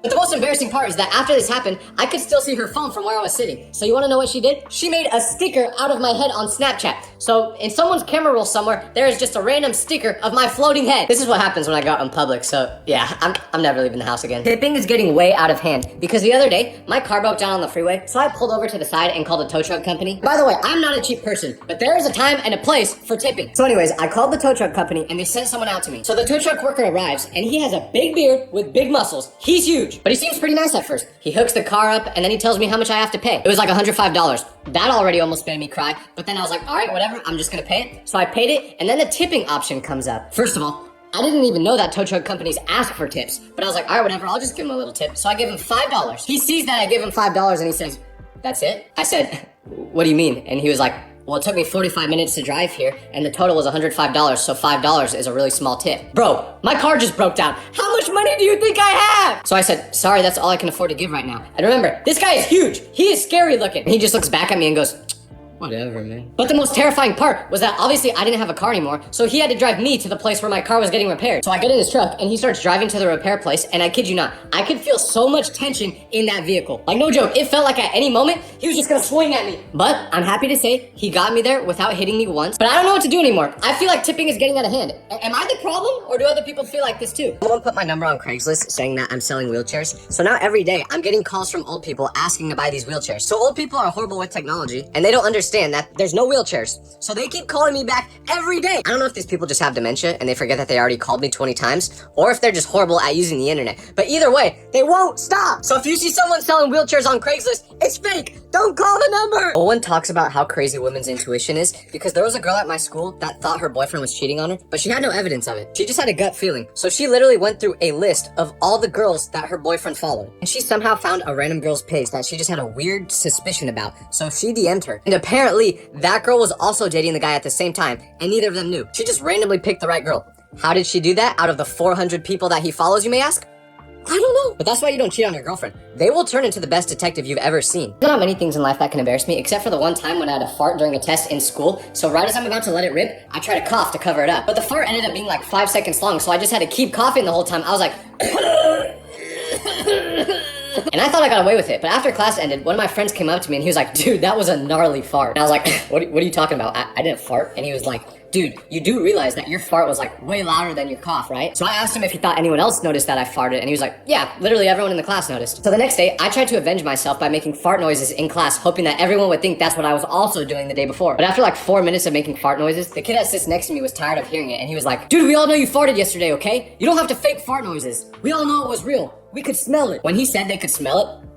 But the most embarrassing part is that after this happened, I could still see her phone from where I was sitting. So you wanna know what she did? She made a sticker out of my head on Snapchat. So in someone's camera roll somewhere, there is just a random sticker of my floating head. This is what happens when I go out in public, so yeah, I'm never leaving the house again. Tipping is getting way out of hand because the other day, my car broke down on the freeway, so I pulled over to the side and called a tow truck company. By the way, I'm not a cheap person, but there is a time and a place for tipping. So anyways, I called the tow truck company and they sent someone out to me. So the tow truck worker arrives and he has a big beard with big muscles. He's huge, but he seems pretty nice at first. He hooks the car up and then he tells me how much I have to pay. It was like $105. That already almost made me cry, but then I was like, all right, whatever, I'm just gonna pay it. So I paid it, and then the tipping option comes up. First of all, I didn't even know that tow truck companies ask for tips, but I was like, all right, whatever, I'll just give him a little tip. So I give him $5. He sees that I give him $5 and he says, that's it? I said, what do you mean? And he was like, well, it took me 45 minutes to drive here, and the total was $105, so $5 is a really small tip. Bro, my car just broke down. How much money do you think I have? So I said, sorry, that's all I can afford to give right now. And remember, this guy is huge. He is scary looking. And he just looks back at me and goes, whatever, man. But the most terrifying part was that obviously I didn't have a car anymore, so he had to drive me to the place where my car was getting repaired. So I get in his truck and he starts driving to the repair place, and I kid you not, I could feel so much tension in that vehicle. Like, no joke, it felt like at any moment he was just gonna swing at me. But I'm happy to say he got me there without hitting me once. But I don't know what to do anymore. I feel like tipping is getting out of hand. Am I the problem, or do other people feel like this too? Someone put my number on Craigslist saying that I'm selling wheelchairs. So now every day I'm getting calls from old people asking to buy these wheelchairs. So old people are horrible with technology, and they don't understand that there's no wheelchairs. So they keep calling me back every day. I don't know if these people just have dementia and they forget that they already called me 20 times, or if they're just horrible at using the internet. But either way, they won't stop. So if you see someone selling wheelchairs on Craigslist, it's fake. Don't call the number. Owen talks about how crazy women's intuition is because there was a girl at my school that thought her boyfriend was cheating on her, but she had no evidence of it. She just had a gut feeling. So she literally went through a list of all the girls that her boyfriend followed. And she somehow found a random girl's page that she just had a weird suspicion about. So she DM'd her. And apparently that girl was also dating the guy at the same time, and neither of them knew. She just randomly picked the right girl. How did she do that out of the 400 people that he follows, you may ask? I don't know. But that's why you don't cheat on your girlfriend. They will turn into the best detective you've ever seen. There's not many things in life that can embarrass me, except for the one time when I had a fart during a test in school. So right as I'm about to let it rip, I try to cough to cover it up. But the fart ended up being like 5 seconds long, so I just had to keep coughing the whole time. I was like... And I thought I got away with it, but after class ended, one of my friends came up to me and he was like, dude, that was a gnarly fart. And I was like, what are you talking about? I didn't fart. And he was like, dude, you do realize that your fart was like way louder than your cough, right? So I asked him if he thought anyone else noticed that I farted, and he was like, yeah, literally everyone in the class noticed. So the next day, I tried to avenge myself by making fart noises in class, hoping that everyone would think that's what I was also doing the day before. But after like 4 minutes of making fart noises, the kid that sits next to me was tired of hearing it, and he was like, dude, we all know you farted yesterday, okay? You don't have to fake fart noises. We all know it was real. We could smell it. When he said they could smell it,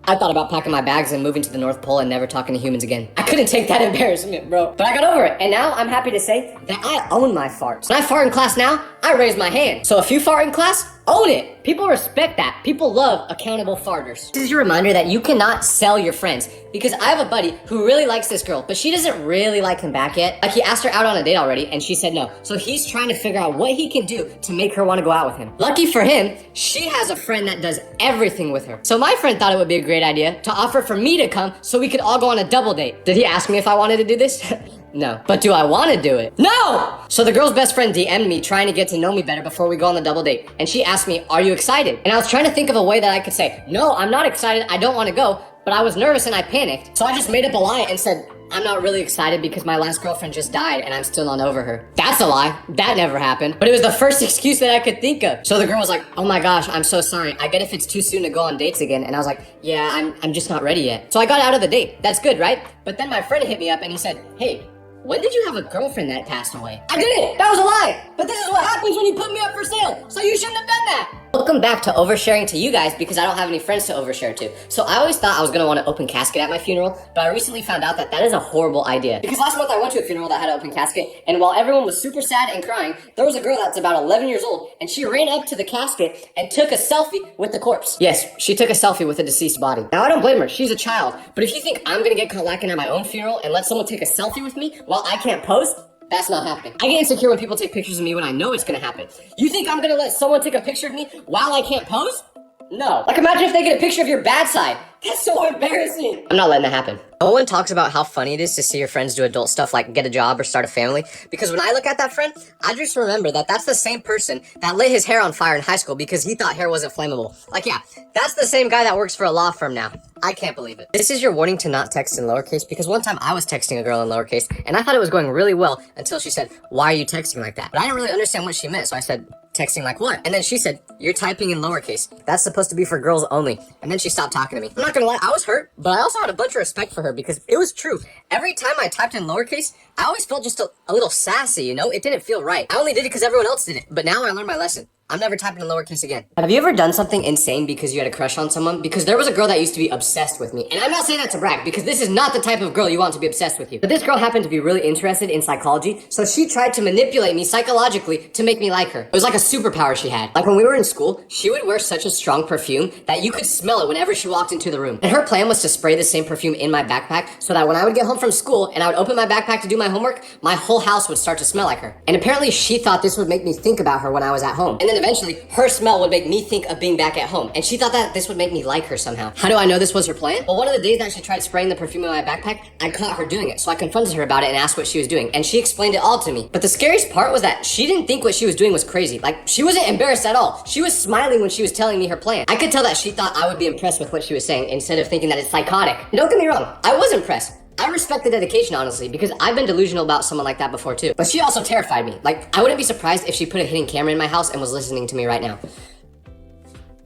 I thought about packing my bags and moving to the North Pole and never talking to humans again. I couldn't take that embarrassment, bro. But I got over it, and now I'm happy to say that I own my farts. When I fart in class now, I raise my hand. So if you fart in class, own it. People respect that. People love accountable farters. This is your reminder that you cannot sell your friends, because I have a buddy who really likes this girl, but she doesn't really like him back yet. Like, he asked her out on a date already, and she said no. So he's trying to figure out what he can do to make her want to go out with him. Lucky for him, she has a friend that does everything with her. So my friend thought it would be a great idea to offer for me to come so we could all go on a double date. Did he ask me if I wanted to do this? No. But do I want to do it? No! So the girl's best friend DM'd me trying to get to know me better before we go on the double date. And she asked me, are you excited? And I was trying to think of a way that I could say, no, I'm not excited, I don't want to go. But I was nervous and I panicked. So I just made up a lie and said, I'm not really excited because my last girlfriend just died and I'm still not over her. That's a lie. That never happened. But it was the first excuse that I could think of. So the girl was like, oh my gosh, I'm so sorry. I get if it's too soon to go on dates again. And I was like, yeah, I'm just not ready yet. So I got out of the date. That's good, right? But then my friend hit me up and he said, hey, when did you have a girlfriend that passed away? I didn't! That was a lie! But this is what happens when you put me up for sale, so you shouldn't have done that! Welcome Welcome back to oversharing to you guys because I don't have any friends to overshare to. So I always thought I was gonna want an open casket at my funeral, but I recently found out that that is a horrible idea. Because last month I went to a funeral that had an open casket, and while everyone was super sad and crying, there was a girl that's about 11 years old, and she ran up to the casket and took a selfie with the corpse. Yes, she took a selfie with a deceased body. Now I don't blame her, she's a child, but if you think I'm gonna get caught lacking at my own funeral and let someone take a selfie with me while I can't pose, that's not happening. I get insecure when people take pictures of me when I know it's gonna happen. You think I'm gonna let someone take a picture of me while I can't pose? No. Like, imagine if they get a picture of your bad side. That's so embarrassing. I'm not letting that happen. No one talks about how funny it is to see your friends do adult stuff like get a job or start a family, because when I look at that friend, I just remember that that's the same person that lit his hair on fire in high school because he thought hair wasn't flammable. Like, yeah, that's the same guy that works for a law firm now. I can't believe it. This is your warning to not text in lowercase, because one time I was texting a girl in lowercase and I thought it was going really well until she said, "Why are you texting like that?" But I didn't really understand what she meant, so I said, "Texting like what?" And then she said, "You're typing in lowercase. That's supposed to be for girls only." And then she stopped talking to me. I'm not gonna lie, I was hurt, but I also had a bunch of respect for her because it was true. Every time I typed in lowercase, I always felt just a little sassy, you know? It didn't feel right. I only did it because everyone else did it. But now I learned my lesson. I'm never typing in lowercase again. Have you ever done something insane because you had a crush on someone? Because there was a girl that used to be obsessed with me. And I'm not saying that to brag, because this is not the type of girl you want to be obsessed with you. But this girl happened to be really interested in psychology, so she tried to manipulate me psychologically to make me like her. It was like a superpower she had. Like when we were in school, she would wear such a strong perfume that you could smell it whenever she walked into the room. And her plan was to spray the same perfume in my backpack so that when I would get home from school and I would open my backpack to do my homework, my whole house would start to smell like her. And apparently she thought this would make me think about her when I was at home. And then eventually, her smell would make me think of being back at home. And she thought that this would make me like her somehow. How do I know this was her plan? Well, one of the days that she tried spraying the perfume in my backpack, I caught her doing it. So I confronted her about it and asked what she was doing. And she explained it all to me. But the scariest part was that she didn't think what she was doing was crazy. Like, she wasn't embarrassed at all. She was smiling when she was telling me her plan. I could tell that she thought I would be impressed with what she was saying instead of thinking that it's psychotic. And don't get me wrong, I was impressed. I respect the dedication, honestly, because I've been delusional about someone like that before too. But she also terrified me. Like, I wouldn't be surprised if she put a hidden camera in my house and was listening to me right now.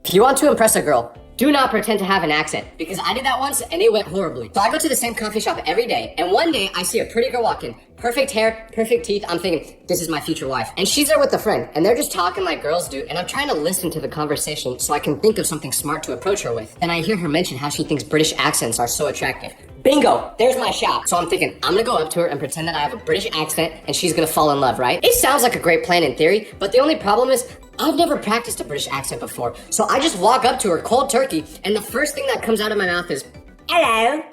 If you want to impress a girl, do not pretend to have an accent, because I did that once and it went horribly. So I go to the same coffee shop every day, and one day I see a pretty girl walk in. Perfect hair, perfect teeth. I'm thinking, this is my future wife. And she's there with a friend, and they're just talking like girls do, and I'm trying to listen to the conversation so I can think of something smart to approach her with. And I hear her mention how she thinks British accents are so attractive. Bingo! There's my shot. So I'm thinking, I'm gonna go up to her and pretend that I have a British accent, and she's gonna fall in love, right? It sounds like a great plan in theory, but the only problem is, I've never practiced a British accent before. So I just walk up to her cold turkey, and the first thing that comes out of my mouth is, "Hello."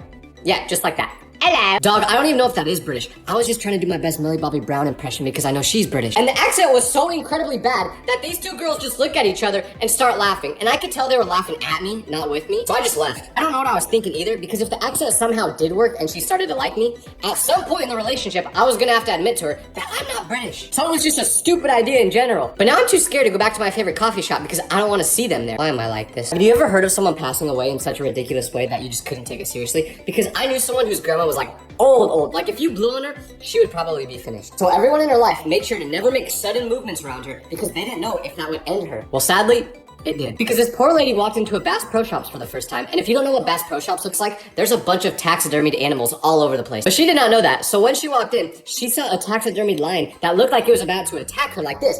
Yeah, just like that. Hello. Dog, I don't even know if that is British. I was just trying to do my best Millie Bobby Brown impression because I know she's British. And the accent was so incredibly bad that these two girls just look at each other and start laughing. And I could tell they were laughing at me, not with me. So I just left. I don't know what I was thinking either, because if the accent somehow did work and she started to like me, at some point in the relationship, I was gonna have to admit to her that I'm not British. So it was just a stupid idea in general. But now I'm too scared to go back to my favorite coffee shop because I don't want to see them there. Why am I like this? Have you ever heard of someone passing away in such a ridiculous way that you just couldn't take it seriously? Because I knew someone whose grandma was like old. Like, if you blew on her, she would probably be finished. So everyone in her life made sure to never make sudden movements around her because they didn't know if that would end her. Well, sadly, it did. Because this poor lady walked into a Bass Pro Shops for the first time, and if you don't know what Bass Pro Shops looks like, there's a bunch of taxidermied animals all over the place. But she did not know that, so when she walked in, she saw a taxidermied lion that looked like it was about to attack her like this.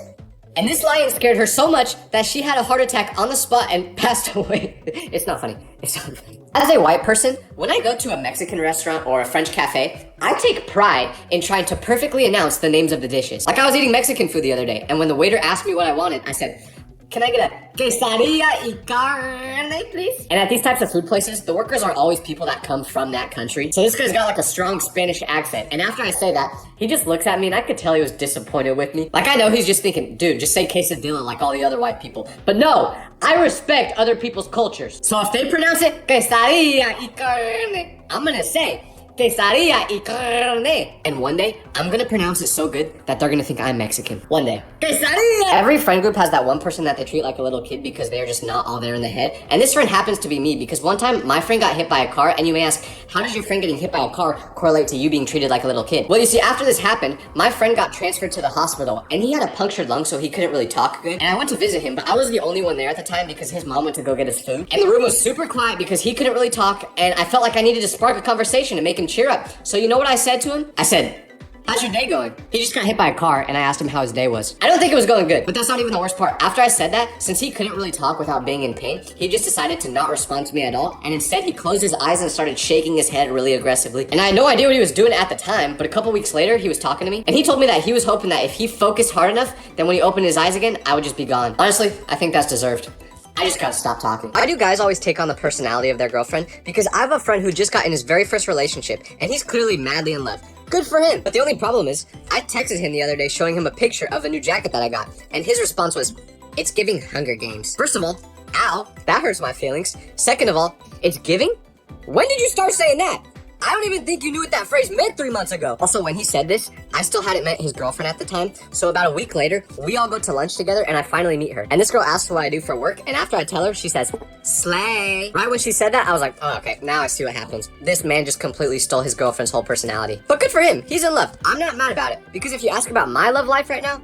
And this lion scared her so much that she had a heart attack on the spot and passed away. It's not funny. It's not funny. As a white person, when I go to a Mexican restaurant or a French cafe, I take pride in trying to perfectly announce the names of the dishes. Like, I was eating Mexican food the other day, and when the waiter asked me what I wanted, I said, "Can I get a quesadilla y carne, please?" And at these types of food places, the workers are always people that come from that country. So this guy's got like a strong Spanish accent. And after I say that, he just looks at me and I could tell he was disappointed with me. Like, I know he's just thinking, dude, just say quesadilla like all the other white people. But no, I respect other people's cultures. So if they pronounce it quesadilla y carne, I'm gonna say quesadilla y carne. And one day, I'm gonna pronounce it so good that they're gonna think I'm Mexican. One day. Quesadilla! Every friend group has that one person that they treat like a little kid because they're just not all there in the head. And this friend happens to be me because one time, my friend got hit by a car, and you may ask, how does your friend getting hit by a car correlate to you being treated like a little kid? Well, you see, after this happened, my friend got transferred to the hospital, and he had a punctured lung, so he couldn't really talk good. And I went to visit him, but I was the only one there at the time because his mom went to go get his food. And the room was super quiet because he couldn't really talk, and I felt like I needed to spark a conversation to make him cheer up. So you know what I said to him? I said, how's your day going? He just got hit by a car and I asked him how his day was. I don't think it was going good, but that's not even the worst part. After I said that, since he couldn't really talk without being in pain, he just decided to not respond to me at all, and instead he closed his eyes and started shaking his head really aggressively. And I had no idea what he was doing at the time, but a couple weeks later, he was talking to me, and he told me that he was hoping that if he focused hard enough, then when he opened his eyes again, I would just be gone. Honestly, I think that's deserved. I just gotta stop talking. Why do guys always take on the personality of their girlfriend? Because I have a friend who just got in his very first relationship, and he's clearly madly in love. Good for him. But the only problem is, I texted him the other day showing him a picture of a new jacket that I got, and his response was, it's giving Hunger Games. First of all, ow, that hurts my feelings. Second of all, it's giving? When did you start saying that? I don't even think you knew what that phrase meant 3 months ago. Also, when he said this, I still hadn't met his girlfriend at the time, so about a week later, we all go to lunch together and I finally meet her. And this girl asks what I do for work, and after I tell her, she says, slay. Right when she said that, I was like, oh, okay, now I see what happens. This man just completely stole his girlfriend's whole personality. But good for him, he's in love. I'm not mad about it, because if you ask about my love life right now,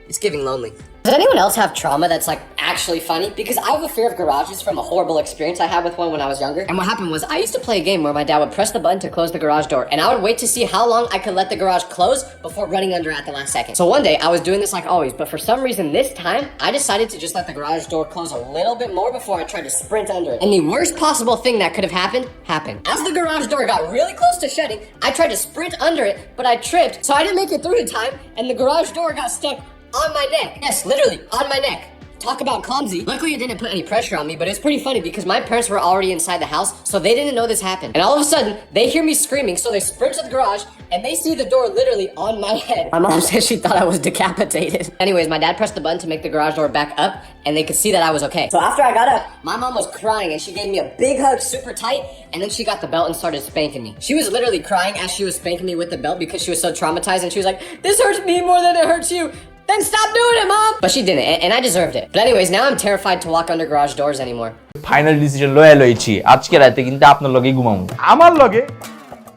it's giving lonely. Does anyone else have trauma that's like actually funny? Because I have a fear of garages from a horrible experience I had with one when I was younger. And what happened was I used to play a game where my dad would press the button to close the garage door, and I would wait to see how long I could let the garage close before running under at the last second. So one day I was doing this like always, but for some reason this time I decided to just let the garage door close a little bit more before I tried to sprint under it. And the worst possible thing that could have happened, happened. As the garage door got really close to shutting, I tried to sprint under it, but I tripped, so I didn't make it through in time, and the garage door got stuck on my neck. Yes, literally, on my neck. Talk about clumsy. Luckily, it didn't put any pressure on me, but it was pretty funny because my parents were already inside the house, so they didn't know this happened. And all of a sudden, they hear me screaming, so they sprint to the garage, and they see the door literally on my head. My mom said she thought I was decapitated. Anyways, my dad pressed the button to make the garage door back up, and they could see that I was okay. So after I got up, my mom was crying, and she gave me a big hug, super tight, and then she got the belt and started spanking me. She was literally crying as she was spanking me with the belt because she was so traumatized, and she was like, this hurts me more than it hurts you. Then stop doing it, Mom! But she didn't, and I deserved it. But anyways, now I'm terrified to walk under garage doors anymore. Final decision লয়ে লইছি আজকে রাতে কিন্তু আপনার লগে ঘুমামু আমার লগে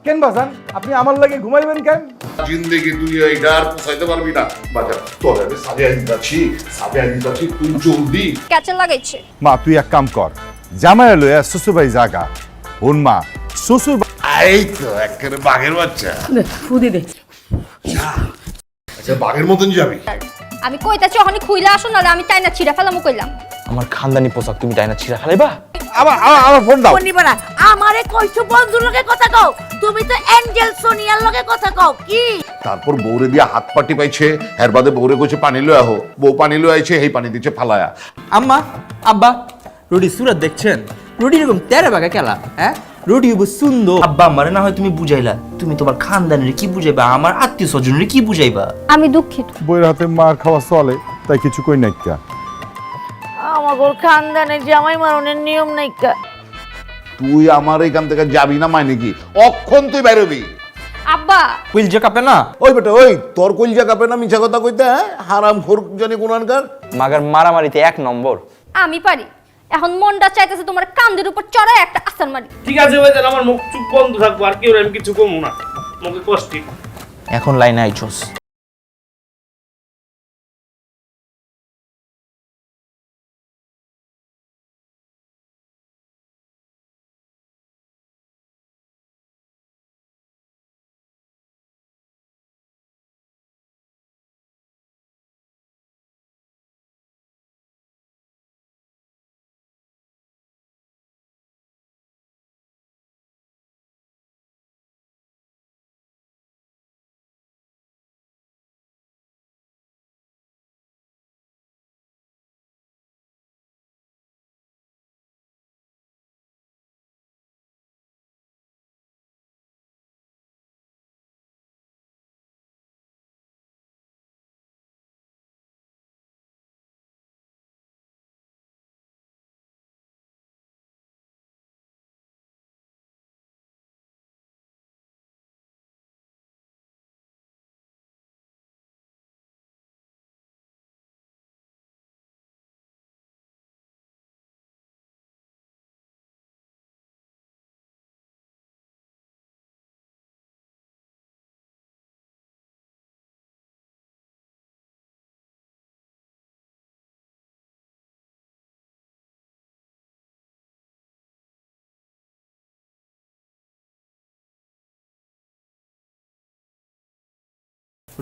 কেন বাজান আপনি আমার লগে ঘুমাইবেন কেন জিন্দেগি তুই এইটা আর পোষাইতে পারবি না বাজার তোর আমি সাজিয়ে দিতাছি তুই জলদি ক্যাচে লাগাইছে মা তুই এক কাম কর জামাই লইয়া শ্বশুর বাড়ি জাগা ওন মা শ্বশুর এই তো একেবারে বাঘের বাচ্চা ফুদি দে আচ্ছা বাঘের মতন যাবি আমি কইতাছি ওখানে খুইলা আসো নালে আমি তাই না ছিড়া ফেলামু কইলাম আমার খানদানি পোশাক তুমি তাই না ছিঁড়া ফেলাইবা আমার ফোন দাও নিবা আমারে কইছো বন্ধুর লগে কথা কও তুমি তো এঞ্জেল সোনিয়ার লগে কথা কও কি তারপর বউরে দিয়া হাত পাটি পাইছে এর বাদে বউরে কইছে পানি লয়ে আহো বউ পানি লয়ে আইছে এই পানি দিচ্ছে ফালায়া আম্মা আব্বা রুডি সুরত দেখছেন রুডি এরকম তেরে বাগা খেলা হ্যাঁ রুডি সুন্দর আব্বা আমারে না হয় তুমি বুঝাইলা তুমি তোমার খানদানের কি বুঝাইবা আমার আত্মীয় স্বজনের কি বুঝাইবা আমি দুঃখিত বইয়ের হাতে মার খাওয়া চলে তাই কিছু কই নাই কা আমার খানদানে জামাই মারনের নিয়ম নাই কা তুই আমার এখান থেকে যাবি না মানে কি অক্ষণ তুই বাইরে হবি আব্বা কুইলজা কাপে না ওই বেটা ওই তোর কইলজা কাপে না মিছা কথা কইতে হ্যাঁ হারাম খোর জানি কোনানকার মাগার মারামারিতে 1 নম্বর আমি পারি এখন মনটা চাইতেছে তোমার কান্দের উপর চড়ায় একটা আসার মারি ঠিক আছে ভাই তাহলে আমার মুখ চুপ বন্ধ থাকবো আর কেউ আমি কিছু কমু না মুখে কষ্ট এখন লাইনে আইছস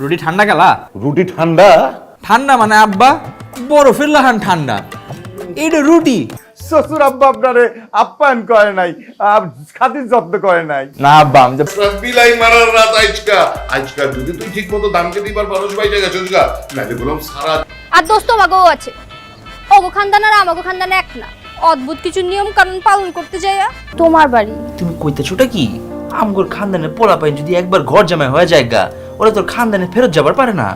রুটি ঠান্ডা গেলা? রুটি ঠান্ডা? ঠান্ডা মানে আব্বা বরফের লাহান ঠান্ডা। এইটা রুটি। শ্বশুর আব্বা আপনারে আপ্যায়ন করে নাই, খাতির যত্ন করে নাই। না আব্বা আমি তো বিলাই মারার রাত আজকা। আজকা যদি তুই ঠিক মতো দামকে দিবার মানুষ বাইরে গেছিস গা, নালে বললাম সারা। আর দোস্ত বাগও আছে, ওগো খানদান আর আমাগো খানদান এক না। অদ্ভুত কিছু নিয়ম কানুন পালন করতে যাইয়া তোমার বাড়ি। তুমি কইতেছোটা কি? আমগোর খানদানের পোলা পাইন যদি একবার ঘর জামাই হয়ে যায় গা, ওরা তোর খানদানে ফেরত যাবার পারে না।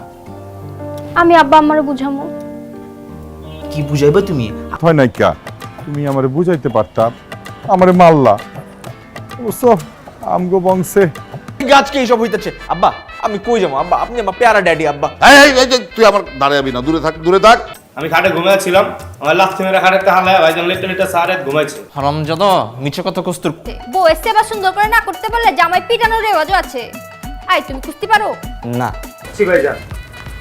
আমি আব্বা আমারে বুঝামো। কি বুঝাইবা তুমি? হয় নাই কা, তুমি আমারে বুঝাইতে পারতাম, আমারে মারলা। অবশ্য আমগো বংশে গাছকে এইসব হইতেছে। আব্বা আমি কই যাবো? আব্বা আপনি আমার প্যারা ড্যাডি। আব্বা তুই আমার দাঁড়াবি না, দূরে থাক, দূরে থাক। আমি খাটে ঘুমাইছিলাম, আমার লাথি মেরে খাটে হালায় ভাইজান লেটে লেটে সারে ঘুমাইছে। হারামজাদা মিছে কথা কস্তুর। বউয়ের সেবা সুন্দর করে না করতে পারলে জামাই পিটানোর রেওয়াজও আছে। আই তুমি কুস্তি পারো? না জি ভাইজান,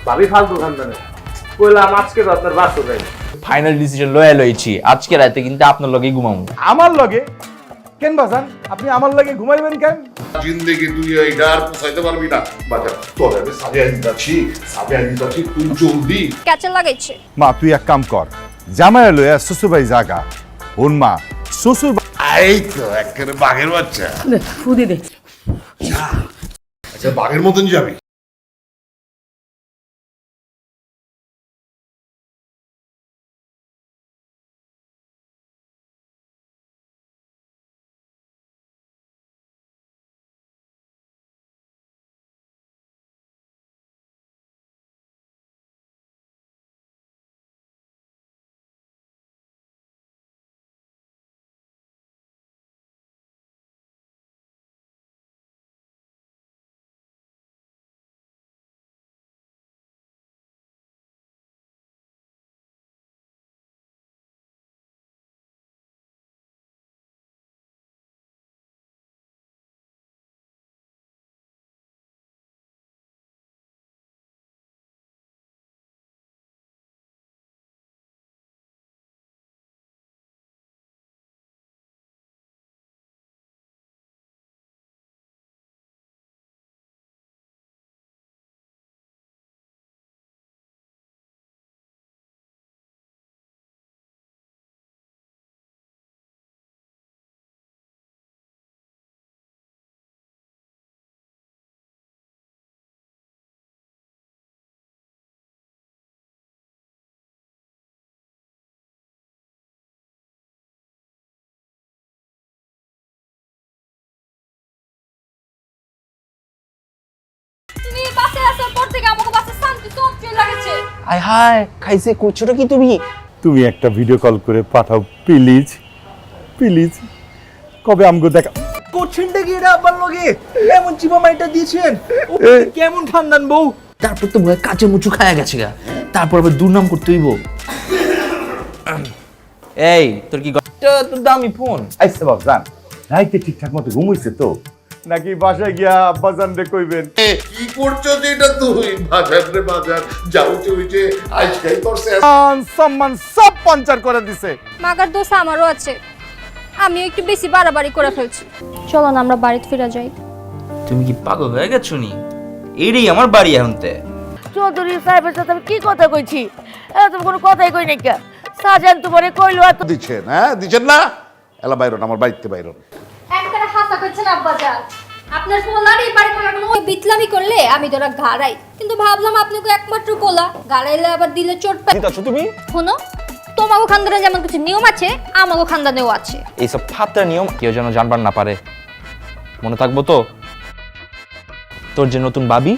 ভাবি ফালতু খানদানে কইলাম আজকে তো আপনার বাসর ভাই। ফাইনাল ডিসিশন লয়ে লইছি, আজকে রাতে কিন্তু আপনার লগেই ঘুমাবো। আমার লগে কেন বাজান? আপনি আমার লগে ঘুমাইবেন কেন? জিন্দেগি তুই এইটা আর পোষাইতে পারবি না। বাজার তোর আমি সাজিয়ে দিতাছি, তুই জলদি। ক্যাচে লাগাইছে। মা তুই এক কাম কর, জামাই লইয়া শ্বশুর বাড়ি জাগা। ওন মা শ্বশুর এই তো একেবারে বাঘের বাচ্চা। ফুদি দে। আচ্ছা বাঘের মতন যাবি। তুমি বাসে আসার পর থেকে আমাকে বাসে শান্তি সব চলে লাগেছে। আয় হায় খাইছে কইছোটা কি তুমি? তুমি একটা ভিডিও কল করে পাঠাও প্লিজ, প্লিজ। কবে আমগো দেখা কোচিনটা কি এটা আব্বার লগে এমন চিপা মাইটা দিয়েছেন? ও কেমন ঠান্ডান বউ। তারপর তো ভয় কাঁচে মুচু খায়া গেছে গা, তারপর আবার দুর্নাম করতে হইব। এই তোর কি তোর দামি ফোন? আইসে বাজান রাইতে ঠিকঠাক মতো ঘুমাইছে তো নাকি বাসায় গিয়া আব্বাজান রে কইবেন? কি করছো যেটা তুই? বাজার রে বাজার যাও চলছে আজকাই করছে। সম্মান সব পঞ্চার করে দিছে। মাগার দোষ আমারও আছে, আমিও একটু বেশি বাড়াবাড়ি করে ফেলছি। চলো না আমরা বাড়িতে ফিরে যাই। তুমি কি পাগল হয়ে গেছো নি? এইটাই আমার বাড়ি এখনতে। চৌধুরী সাহেবের সাথে আমি কি কথা কইছি? তুমি কোনো কথাই কই নাই কা। সাজান তোমারে কইলো এত দিচ্ছেন, হ্যাঁ দিচ্ছেন না? এলা বাইরন, আমার বাড়িতে বাইরন। একবারে হাসা করছেন আব্বাজান। আপনার পোলার এই বাড়ি কোনো ওই বিতলামি করলে আমি তোরা ঘাড়াই, কিন্তু ভাবলাম আপনাকে একমাত্র পোলা ঘাড়াইলে আবার দিলে চোট পাই। দিতাছো তুমি? শোনো, তোমাগো খানদানে যেমন কিছু নিয়ম আছে আমাগো খানদানেও আছে। এইসব ফাত্রা নিয়ম কেউ যেন জানবার না পারে। মনে থাকবো তো? তোর যে নতুন বাবি